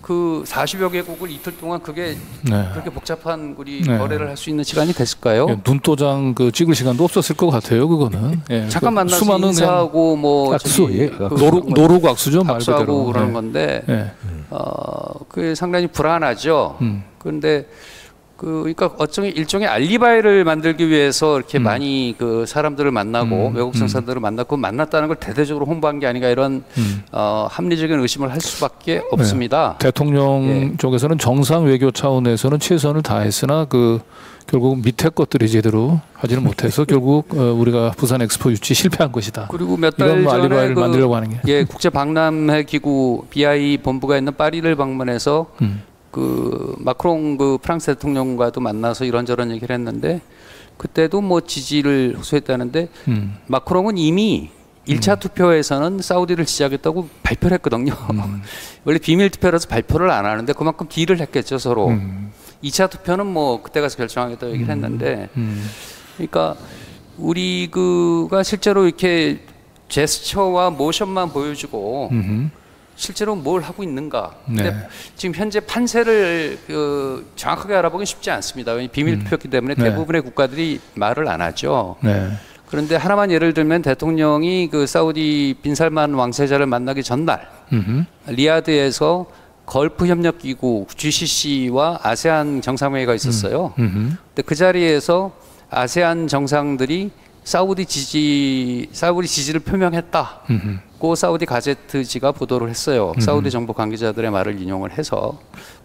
그 40여 개국을 이틀 동안 그게 네. 그렇게 복잡한 우리 네. 거래를 할 수 있는 시간이 됐을까요? 예, 눈도장 그 찍을 시간도 없었을 것 같아요. 그거는 예, 잠깐 만나서 수많은 인사하고 뭐 악수, 예. 노룩 악수죠 말 악수하고 그대로. 그러는 예. 건데 예. 그게 상당히 불안하죠. 그런데 그러니까 일종의 알리바이를 만들기 위해서 이렇게 많이 그 사람들을 만나고 외국 성사들을 만났고 만났다는 걸 대대적으로 홍보한 게 아닌가 이런 합리적인 의심을 할 수밖에 없습니다. 대통령 예. 쪽에서는 정상 외교 차원에서는 최선을 다했으나 결국 밑에 것들이 제대로 하지는 못해서 결국 우리가 부산 엑스포 유치 실패한 것이다. 그리고 몇 달 이건 뭐 전에 알리바이를 만들려고 하는 게. 예, 국제 박람회 기구 BI 본부가 있는 파리를 방문해서 그 마크롱 그 프랑스 대통령과도 만나서 이런저런 얘기를 했는데 그때도 뭐 지지를 호소했다는데 마크롱은 이미 1차 투표에서는 사우디를 지지하겠다고 발표를 했거든요. 원래 비밀 투표라서 발표를 안 하는데 그만큼 딜을 했겠죠 서로. 2차 투표는 뭐 그때 가서 결정하겠다고 얘기를 했는데 그러니까 우리 그가 실제로 이렇게 제스처와 모션만 보여주고 실제로 뭘 하고 있는가. 근데 네. 지금 현재 판세를 정확하게 알아보기 쉽지 않습니다. 왜냐하면 비밀 투표였기 때문에 네. 대부분의 국가들이 말을 안 하죠. 네. 그런데 하나만 예를 들면 대통령이 그 사우디 빈살만 왕세자를 만나기 전날 리야드에서 걸프 협력 기구 GCC와 아세안 정상회의가 있었어요. 근데 그 자리에서 아세안 정상들이 사우디 지지를 표명했다고 사우디 가제트지가 보도를 했어요. 사우디 정부 관계자들의 말을 인용을 해서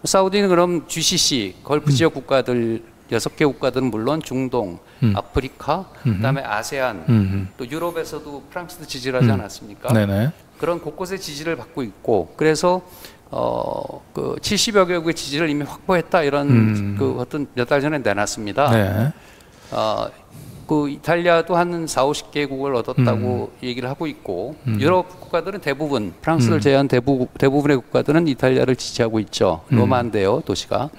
사우디는 그럼 GCC 걸프 지역 국가들 6개 국가들은 물론 중동, 아프리카, 그다음에 아세안, 또 유럽에서도 프랑스도 지지를 하지 않았습니까? 네네. 그런 곳곳에 지지를 받고 있고 그래서 그 70여 개국의 지지를 이미 확보했다 이런 그 어떤 몇 달 전에 내놨습니다. 네. 그 이탈리아도 한 40-50개국을 얻었다고 얘기를 하고 있고 유럽 국가들은 대부분 프랑스를 제외한 대부분의 국가들은 이탈리아를 지지하고 있죠. 로마인데요, 도시가.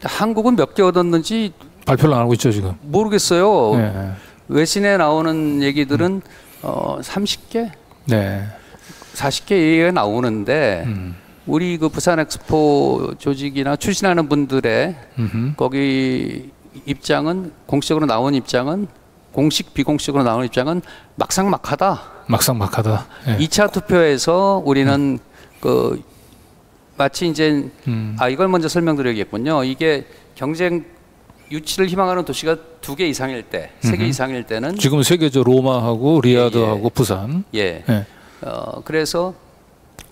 한국은 몇 개 얻었는지 발표를 안 하고 있죠 지금. 모르겠어요. 네. 외신에 나오는 얘기들은 30개, 네. 40개 얘기가 나오는데 우리 그 부산 엑스포 조직이나 추진하는 분들의 거기 입장은 공식적으로 나온 입장은 공식 비공식으로 나온 입장은 막상막하다. 막상막하다. 예. 2차 투표에서 우리는 그 마치 이제 이걸 먼저 설명드려야겠군요. 이게 경쟁 유치를 희망하는 도시가 2개 이상일 때, 3개 이상일 때는 지금 세계죠. 로마하고 리야드하고 예. 부산. 예. 예. 그래서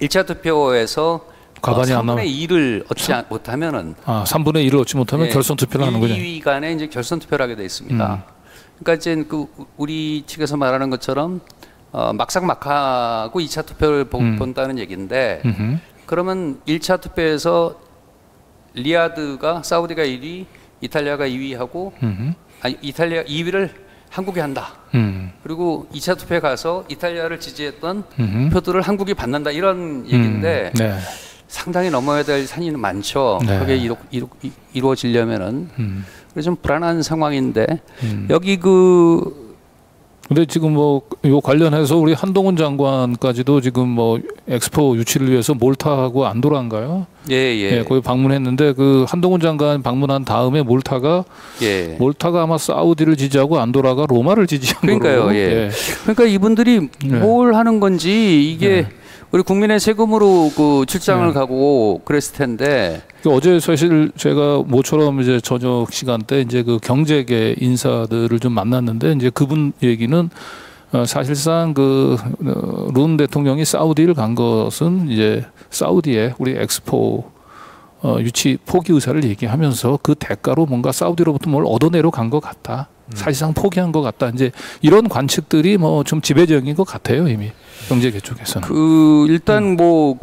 1차 투표에서 가반이 안 3분의 2를 얻지 못하면은 3분의 1을 얻지 못하면 예, 결선 투표를 하는 거죠. 2위 간에 이제 결선 투표를 하게 돼 있습니다. 그러니까 이제 그 우리 측에서 말하는 것처럼 막상막하고 2차 투표를 본다는 얘기인데 그러면 1차 투표에서 리야드가 사우디가 1위, 이탈리아가 2위하고 이탈리아 2위를 한국이 한다. 그리고 2차 투표에 가서 이탈리아를 지지했던 표들을 한국이 받는다 이런 얘기인데 네. 상당히 넘어야 될 산이 많죠. 네. 그게 이루어지려면은 그래서 좀 불안한 상황인데 여기 그 근데 지금 뭐 요 관련해서 우리 한동훈 장관까지도 지금 뭐 엑스포 유치를 위해서 몰타하고 안도라인가요? 예. 거기 방문했는데 그 한동훈 장관 방문한 다음에 몰타가 아마 사우디를 지지하고 안도라가 로마를 지지한 그러니까요. 거로. 그러니까 이분들이 뭘 하는 건지 이게 우리 국민의 세금으로 그 출장을 가고 그랬을 텐데. 어제 사실 제가 모처럼 이제 저녁 시간대 이제 그 경제계 인사들을 좀 만났는데 이제 그분 얘기는 사실상 룬 대통령이 사우디를 간 것은 이제 사우디에 우리 엑스포 유치 포기 의사를 얘기하면서 그 대가로 뭔가 사우디로부터 뭘 얻어내러 간 것 같다. 사실상 포기한 것 같다. 이제 이런 관측들이 뭐 좀 지배적인 것 같아요, 이미 경제계 쪽에서는. 일단 뭐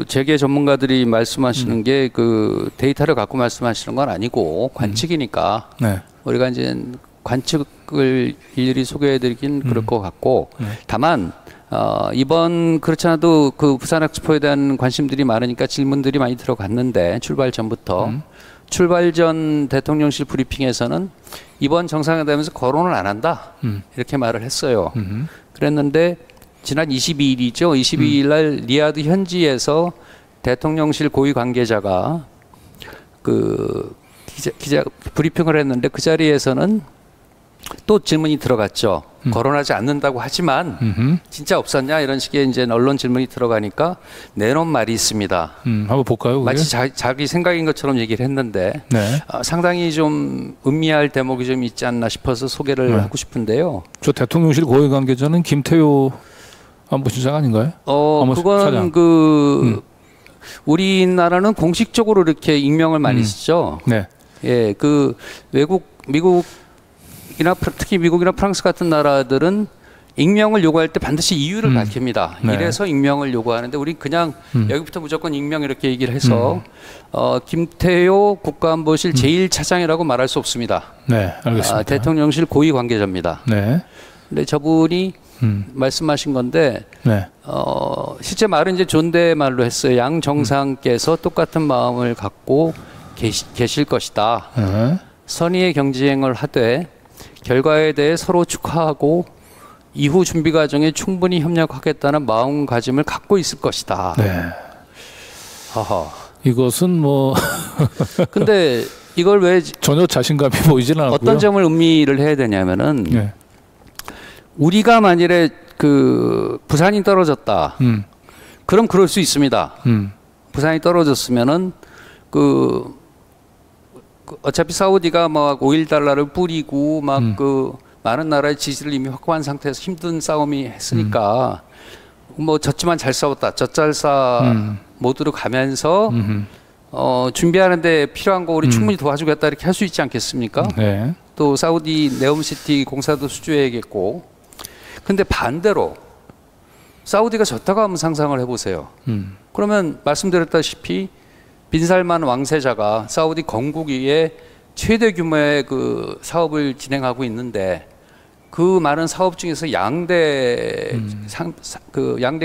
재계 전문가들이 말씀하시는 게 그 데이터를 갖고 말씀하시는 건 아니고 관측이니까 우리가 이제 관측을 일일이 소개해드리긴 그럴 것 같고 다만 이번 그렇지 않아도 그 부산 엑스포에 대한 관심들이 많으니까 질문들이 많이 들어갔는데 출발 전부터 출발 전 대통령실 브리핑에서는 이번 정상회담에서 거론을 안 한다 이렇게 말을 했어요. 그랬는데 지난 22일이죠. 22일 날 리야드 현지에서 대통령실 고위 관계자가 그 기자 브리핑을 했는데 그 자리에서는 또 질문이 들어갔죠. 거론하지 않는다고 하지만 진짜 없었냐 이런 식의 이제 언론 질문이 들어가니까 내놓은 말이 있습니다. 한번 볼까요? 그게? 마치 자기 생각인 것처럼 얘기를 했는데 상당히 좀 음미할 대목이 좀 있지 않나 싶어서 소개를 하고 싶은데요. 저 대통령실 고위 관계자는 김태효 안보실장 아닌가요? 그건 우리나라는 공식적으로 이렇게 익명을 많이 쓰죠. 예, 그 미국이나 특히 미국이나 프랑스 같은 나라들은 익명을 요구할 때 반드시 이유를 밝힙니다. 이래서 익명을 요구하는데 우리 그냥 여기부터 무조건 익명 이렇게 얘기를 해서 김태효 국가안보실 제1차장이라고 말할 수 없습니다. 네, 알겠습니다. 대통령실 고위 관계자입니다. 근데 저분이 말씀하신 건데 실제 말은 이제 존댓말로 했어요. 양 정상께서 똑같은 마음을 갖고 계실 것이다. 선의의 경쟁을 하되 결과에 대해 서로 축하하고 이후 준비 과정에 충분히 협력하겠다는 마음가짐을 갖고 있을 것이다. 이것은 뭐 근데 이걸 왜 전혀 자신감이 보이지는 않고요. 어떤 점을 음미를 해야 되냐면은 우리가 만일에 그 부산이 떨어졌다. 그럼 그럴 수 있습니다. 부산이 떨어졌으면은 어차피 사우디가 막 오일 달러를 뿌리고 막 많은 나라의 지지를 이미 확보한 상태에서 힘든 싸움이 했으니까 뭐 졌지만 잘 싸웠다. 젖잘싸 모드로 가면서 준비하는데 필요한 거 우리 충분히 도와주겠다 이렇게 할 수 있지 않겠습니까? 또 사우디 네옴시티 공사도 수주해야겠고. 근데 반대로 사우디가 졌다고 한번 상상을 해보세요. 그러면 말씀드렸다시피 빈살만 왕세자가 사우디 건국위에 최대 규모의 그 사업을 진행하고 있는데 그 많은 사업 중에서 양대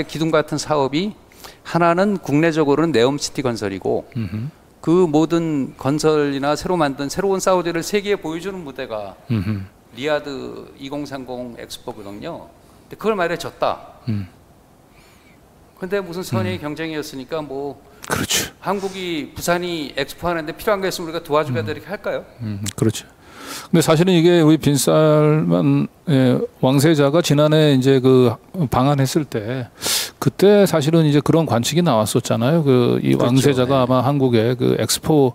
기둥 같은 사업이 하나는 국내적으로는 네옴시티 건설이고 그 모든 건설이나 새로 만든 새로운 사우디를 세계에 보여주는 무대가 리야드 2030 엑스포거든요. 근데 그걸 말해 졌다. 근데 무슨 선의의 경쟁이었으니까 뭐 그렇죠. 한국이 부산이 엑스포 하는데 필요한 거 있으면 우리가 도와주겠다 이렇게 할까요? 그렇죠. 근데 사실은 이게 우리 빈살만 왕세자가 지난해 이제 그 방한했을 때 그때 사실은 이제 그런 관측이 나왔었잖아요. 이 그렇죠. 왕세자가 아마 한국의 그 엑스포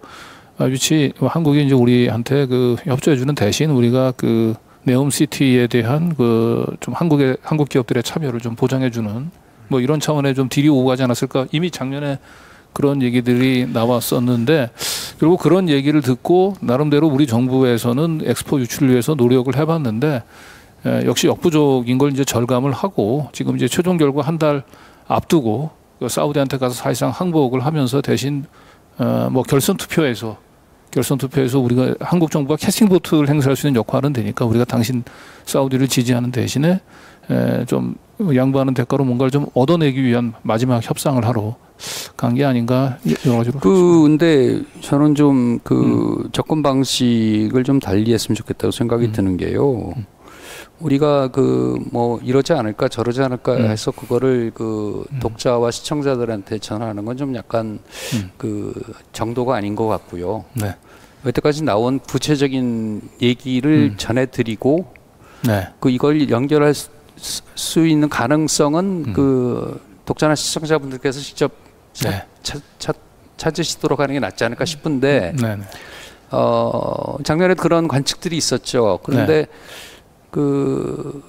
유치 한국이 이제 우리한테 그 협조해주는 대신 우리가 그 네옴시티에 대한 그 좀 한국 기업들의 참여를 좀 보장해주는 뭐 이런 차원의 좀 딜이 오고 가지 않았을까. 이미 작년에 그런 얘기들이 나왔었는데 그리고 그런 얘기를 듣고 나름대로 우리 정부에서는 엑스포 유치를 위해서 노력을 해봤는데 역시 역부족인 걸 이제 절감을 하고 지금 이제 최종 결과 한 달 앞두고 그 사우디한테 가서 사실상 항복을 하면서 대신 뭐 결선 투표에서 우리가 한국 정부가 캐스팅 보트를 행사할 수 있는 역할은 되니까 우리가 당신 사우디를 지지하는 대신에 좀 양보하는 대가로 뭔가를 좀 얻어내기 위한 마지막 협상을 하러 간 게 아닌가 여러 가지로. 근데 저는 좀 접근 방식을 좀 달리했으면 좋겠다고 생각이 드는 게요. 우리가 그 뭐 이러지 않을까 저러지 않을까 해서 그거를 그 독자와 시청자들한테 전하는 건 좀 약간 그 정도가 아닌 것 같고요. 네. 여태까지 나온 구체적인 얘기를 전해드리고 네. 그 이걸 연결할 수 있는 가능성은 그 독자나 시청자분들께서 직접 네. 찾으시도록 하는 게 낫지 않을까 싶은데 네. 네. 작년에 그런 관측들이 있었죠. 그런데 그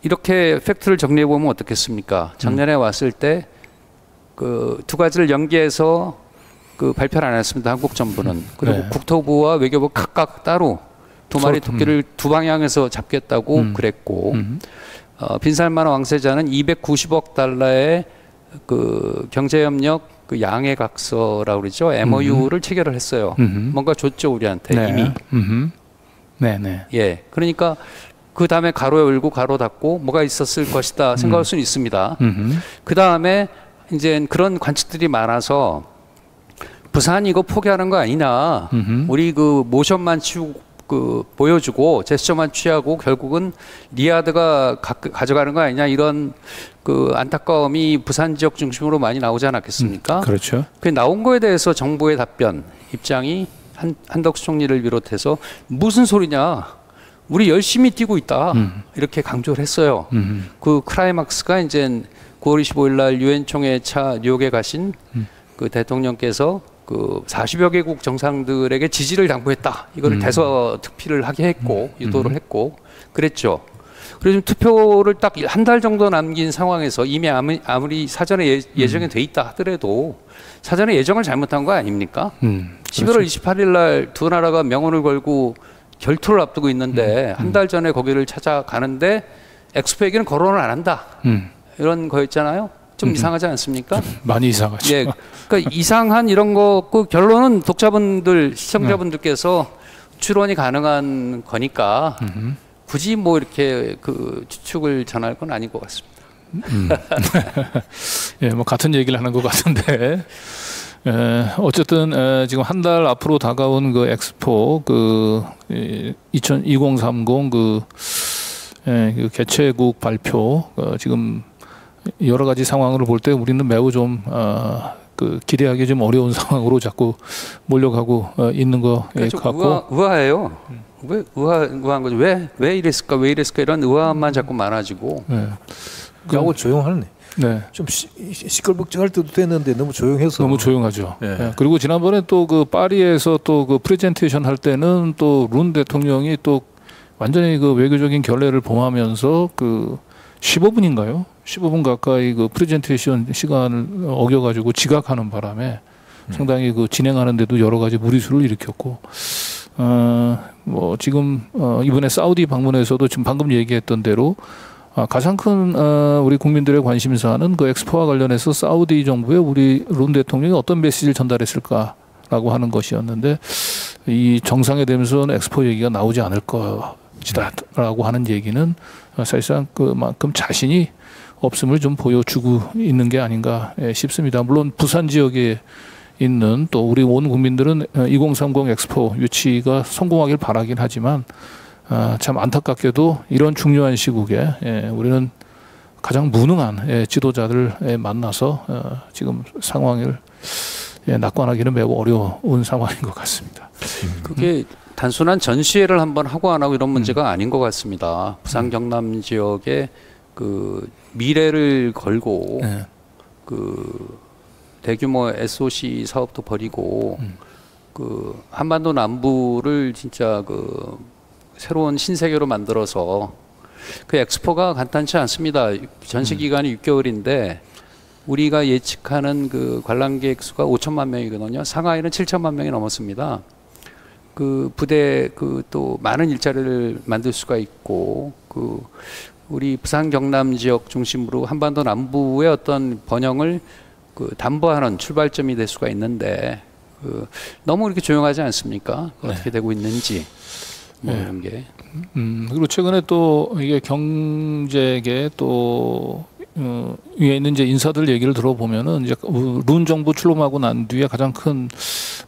이렇게 팩트를 정리해 보면 어떻겠습니까? 작년에 왔을 때 그 두 가지를 연계해서 그 발표를 안 했습니다. 한국 정부는. 그리고 네. 국토부와 외교부 각각 따로 두 마리 토끼를 두 방향에서 잡겠다고 그랬고 빈살만 왕세자는 290억 달러의 그 경제협력 그 양해각서라고 그러죠. MOU를 체결을 했어요. 뭔가 줬죠 우리한테 네. 이미. 네네. 예. 그러니까 그 다음에 가로 열고 가로 닫고 뭐가 있었을 것이다 생각할 수는 있습니다. 그 다음에 이제 그런 관측들이 많아서 부산 이거 포기하는 거 아니냐. 우리 그 모션만 그 보여주고 제스처만 취하고 결국은 리야드가 가져가는 거 아니냐 이런 그 안타까움이 부산 지역 중심으로 많이 나오지 않았겠습니까? 그렇죠. 그 나온 거에 대해서 정부의 답변 입장이 한덕수 총리를 비롯해서 무슨 소리냐? 우리 열심히 뛰고 있다 이렇게 강조를 했어요. 그 클라이막스가 이제 9월 25일 날 유엔 총회 차 뉴욕에 가신 그 대통령께서 그 40여 개국 정상들에게 지지를 당부했다. 이거를 대서특필을 하게 했고 유도를 했고 그랬죠. 그래서 투표를 딱 한 달 정도 남긴 상황에서 이미 아무리 사전에 예정이 돼 있다 하더라도 사전에 예정을 잘못한 거 아닙니까? 11월 28일 날 두 나라가 명운을 걸고 결투를 앞두고 있는데 한 달 전에 거기를 찾아가는데 엑스포 얘기는 거론을 안 한다. 이런 거였잖아요. 좀 이상하지 않습니까? 많이 이상하죠. 예, 그러니까 이상한 이런 거 그 결론은 독자분들, 시청자분들께서 추론이 가능한 거니까 굳이 뭐 이렇게 그 추측을 전할 건 아닌 것 같습니다. 예, 뭐 같은 얘기를 하는 것 같은데. 어쨌든 지금 한 달 앞으로 다가온 그 엑스포 그 2030 그 개최국 발표 지금 여러 가지 상황으로 볼 때 우리는 매우 좀 그 기대하기 좀 어려운 상황으로 자꾸 몰려가고 있는 것 같고 의아해요. 왜 의아한 거죠? 왜 이랬을까? 왜 이랬을까? 이런 의아함만 자꾸 많아지고. 그하고 조용하네. 네. 좀 시끌벅적할 때도 됐는데 너무 조용해서 너무 조용하죠. 네. 네. 그리고 지난번에 또 그 파리에서 또 그 프레젠테이션 할 때는 또 룬 대통령이 또 완전히 그 외교적인 결례를 범하면서 그 15분인가요? 15분 가까이 그 프레젠테이션 시간을 어겨가지고 지각하는 바람에 상당히 그 진행하는데도 여러 가지 무리수를 일으켰고, 뭐 지금 이번에 사우디 방문에서도 지금 방금 얘기했던 대로 가장 큰 우리 국민들의 관심사는 그 엑스포와 관련해서 사우디 정부에 우리 룬 대통령이 어떤 메시지를 전달했을까라고 하는 것이었는데 이 정상회 되면서는 엑스포 얘기가 나오지 않을 것이다라고 하는 얘기는 사실상 그만큼 자신이 없음을 좀 보여주고 있는 게 아닌가 싶습니다. 물론 부산 지역에 있는 또 우리 온 국민들은 2030 엑스포 유치가 성공하길 바라긴 하지만 참 안타깝게도 이런 중요한 시국에 우리는 가장 무능한 지도자들을 만나서 지금 상황을 낙관하기는 매우 어려운 상황인 것 같습니다. 그게 단순한 전시회를 한번 하고 안 하고 이런 문제가 아닌 것 같습니다. 부산 경남 지역의 그 미래를 걸고 그 대규모 SOC 사업도 벌이고 그 한반도 남부를 진짜 그 새로운 신세계로 만들어서 그 엑스포가 간단치 않습니다. 전시 기간이 6개월인데 우리가 예측하는 그 관람객 수가 5천만 명이거든요. 상하이는 7천만 명이 넘었습니다. 그 부대 그 또 많은 일자리를 만들 수가 있고 그 우리 부산 경남 지역 중심으로 한반도 남부의 어떤 번영을 그 담보하는 출발점이 될 수가 있는데 그 너무 이렇게 조용하지 않습니까? 어떻게 되고 있는지 뭐 이런 게. 그리고 최근에 또 이게 경제계 또 위에 있는 이제 인사들 얘기를 들어보면은 이제 룬 정부 출범하고 난 뒤에 가장 큰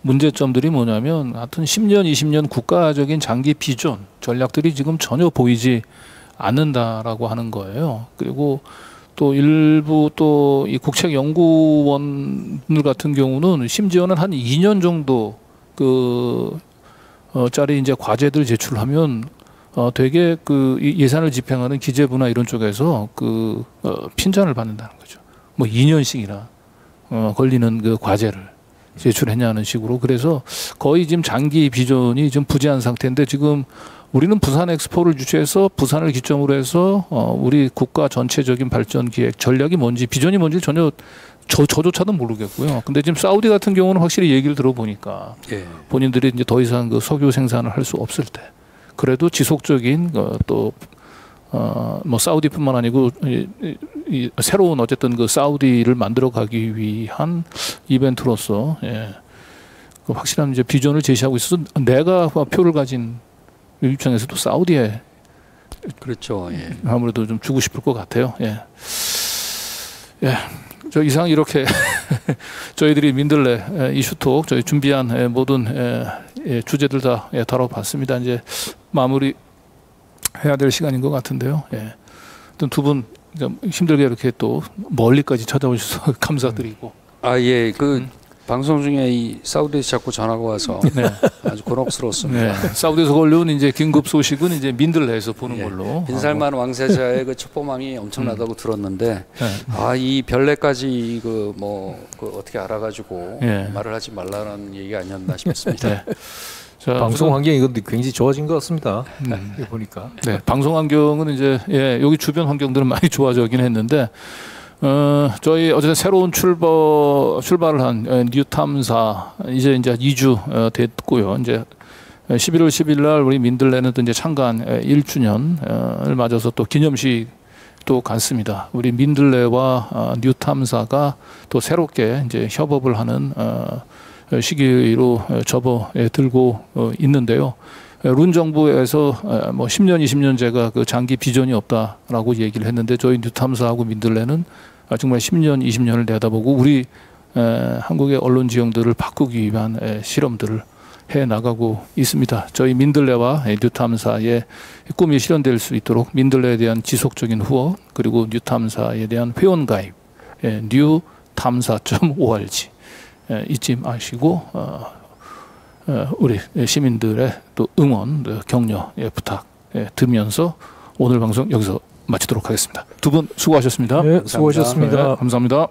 문제점들이 뭐냐면 하여튼 10년, 20년 국가적인 장기 비전 전략들이 지금 전혀 보이지 않는다라고 하는 거예요. 그리고 또 일부 또 이 국책연구원들 같은 경우는 심지어는 한 2년 정도 짜리 이제 과제들 제출하면 되게 이 예산을 집행하는 기재부나 이런 쪽에서 핀잔을 받는다는 거죠. 뭐 2년씩이나 걸리는 그 과제를 제출했냐는 식으로. 그래서 거의 지금 장기 비전이 좀 부재한 상태인데, 지금 우리는 부산 엑스포를 주최해서 부산을 기점으로 해서 우리 국가 전체적인 발전 기획 전략이 뭔지 비전이 뭔지 전혀 저조차도 모르겠고요. 근데 지금 사우디 같은 경우는 확실히 얘기를 들어보니까 예. 본인들이 이제 더 이상 그 석유 생산을 할 수 없을 때 그래도 지속적인 뭐 사우디뿐만 아니고 이 새로운 어쨌든 그 사우디를 만들어가기 위한 이벤트로서 그 확실한 이제 비전을 제시하고 있어서 내가 표를 가진 입장에서도 사우디에 그렇죠. 예. 아무래도 좀 주고 싶을 것 같아요. 예. 저 이상 이렇게 저희들이 민들레 이슈톡 저희 준비한 모든 주제들 다 다뤄봤습니다. 이제 마무리 해야 될 시간인 것 같은데요. 두 분 힘들게 이렇게 또 멀리까지 찾아오셔서 감사드리고. 예, 방송 중에 이 사우디에서 자꾸 전화가 와서 아주 곤혹스러웠습니다. 사우디에서 걸려온 이제 긴급 소식은 이제 민들레에서 보는 걸로. 빈살만 왕세자의 그 첩보망이 엄청나다고 들었는데, 이 별내까지 어떻게 알아가지고 말을 하지 말라는 얘기가 아니었나 싶습니다. 자, 방송 환경이 굉장히 좋아진 것 같습니다. 보니까. 네, 방송 환경은 이제 여기 주변 환경들은 많이 좋아지긴 했는데. 저희 어쨌든 새로운 출발을 한 뉴탐사 이제 2주 됐고요. 이제 11월 10일 날 우리 민들레는 또 이제 창간 1주년을 맞아서 또 기념식도 갖습니다. 우리 민들레와 뉴탐사가 또 새롭게 이제 협업을 하는 시기로 접어들고 있는데요. 룬 정부에서 뭐 10년, 20년제가 그 장기 비전이 없다라고 얘기를 했는데, 저희 뉴탐사하고 민들레는 정말 10년, 20년을 내다보고 우리 한국의 언론 지형들을 바꾸기 위한 실험들을 해 나가고 있습니다. 저희 민들레와 뉴탐사의 꿈이 실현될 수 있도록 민들레에 대한 지속적인 후원, 그리고 뉴탐사에 대한 회원 가입, 뉴탐사.org 잊지 마시고 우리 시민들의 또 응원, 격려 부탁 드리면서 오늘 방송 여기서 마치도록 하겠습니다. 두 분 수고하셨습니다. 네, 수고하셨습니다. 감사합니다.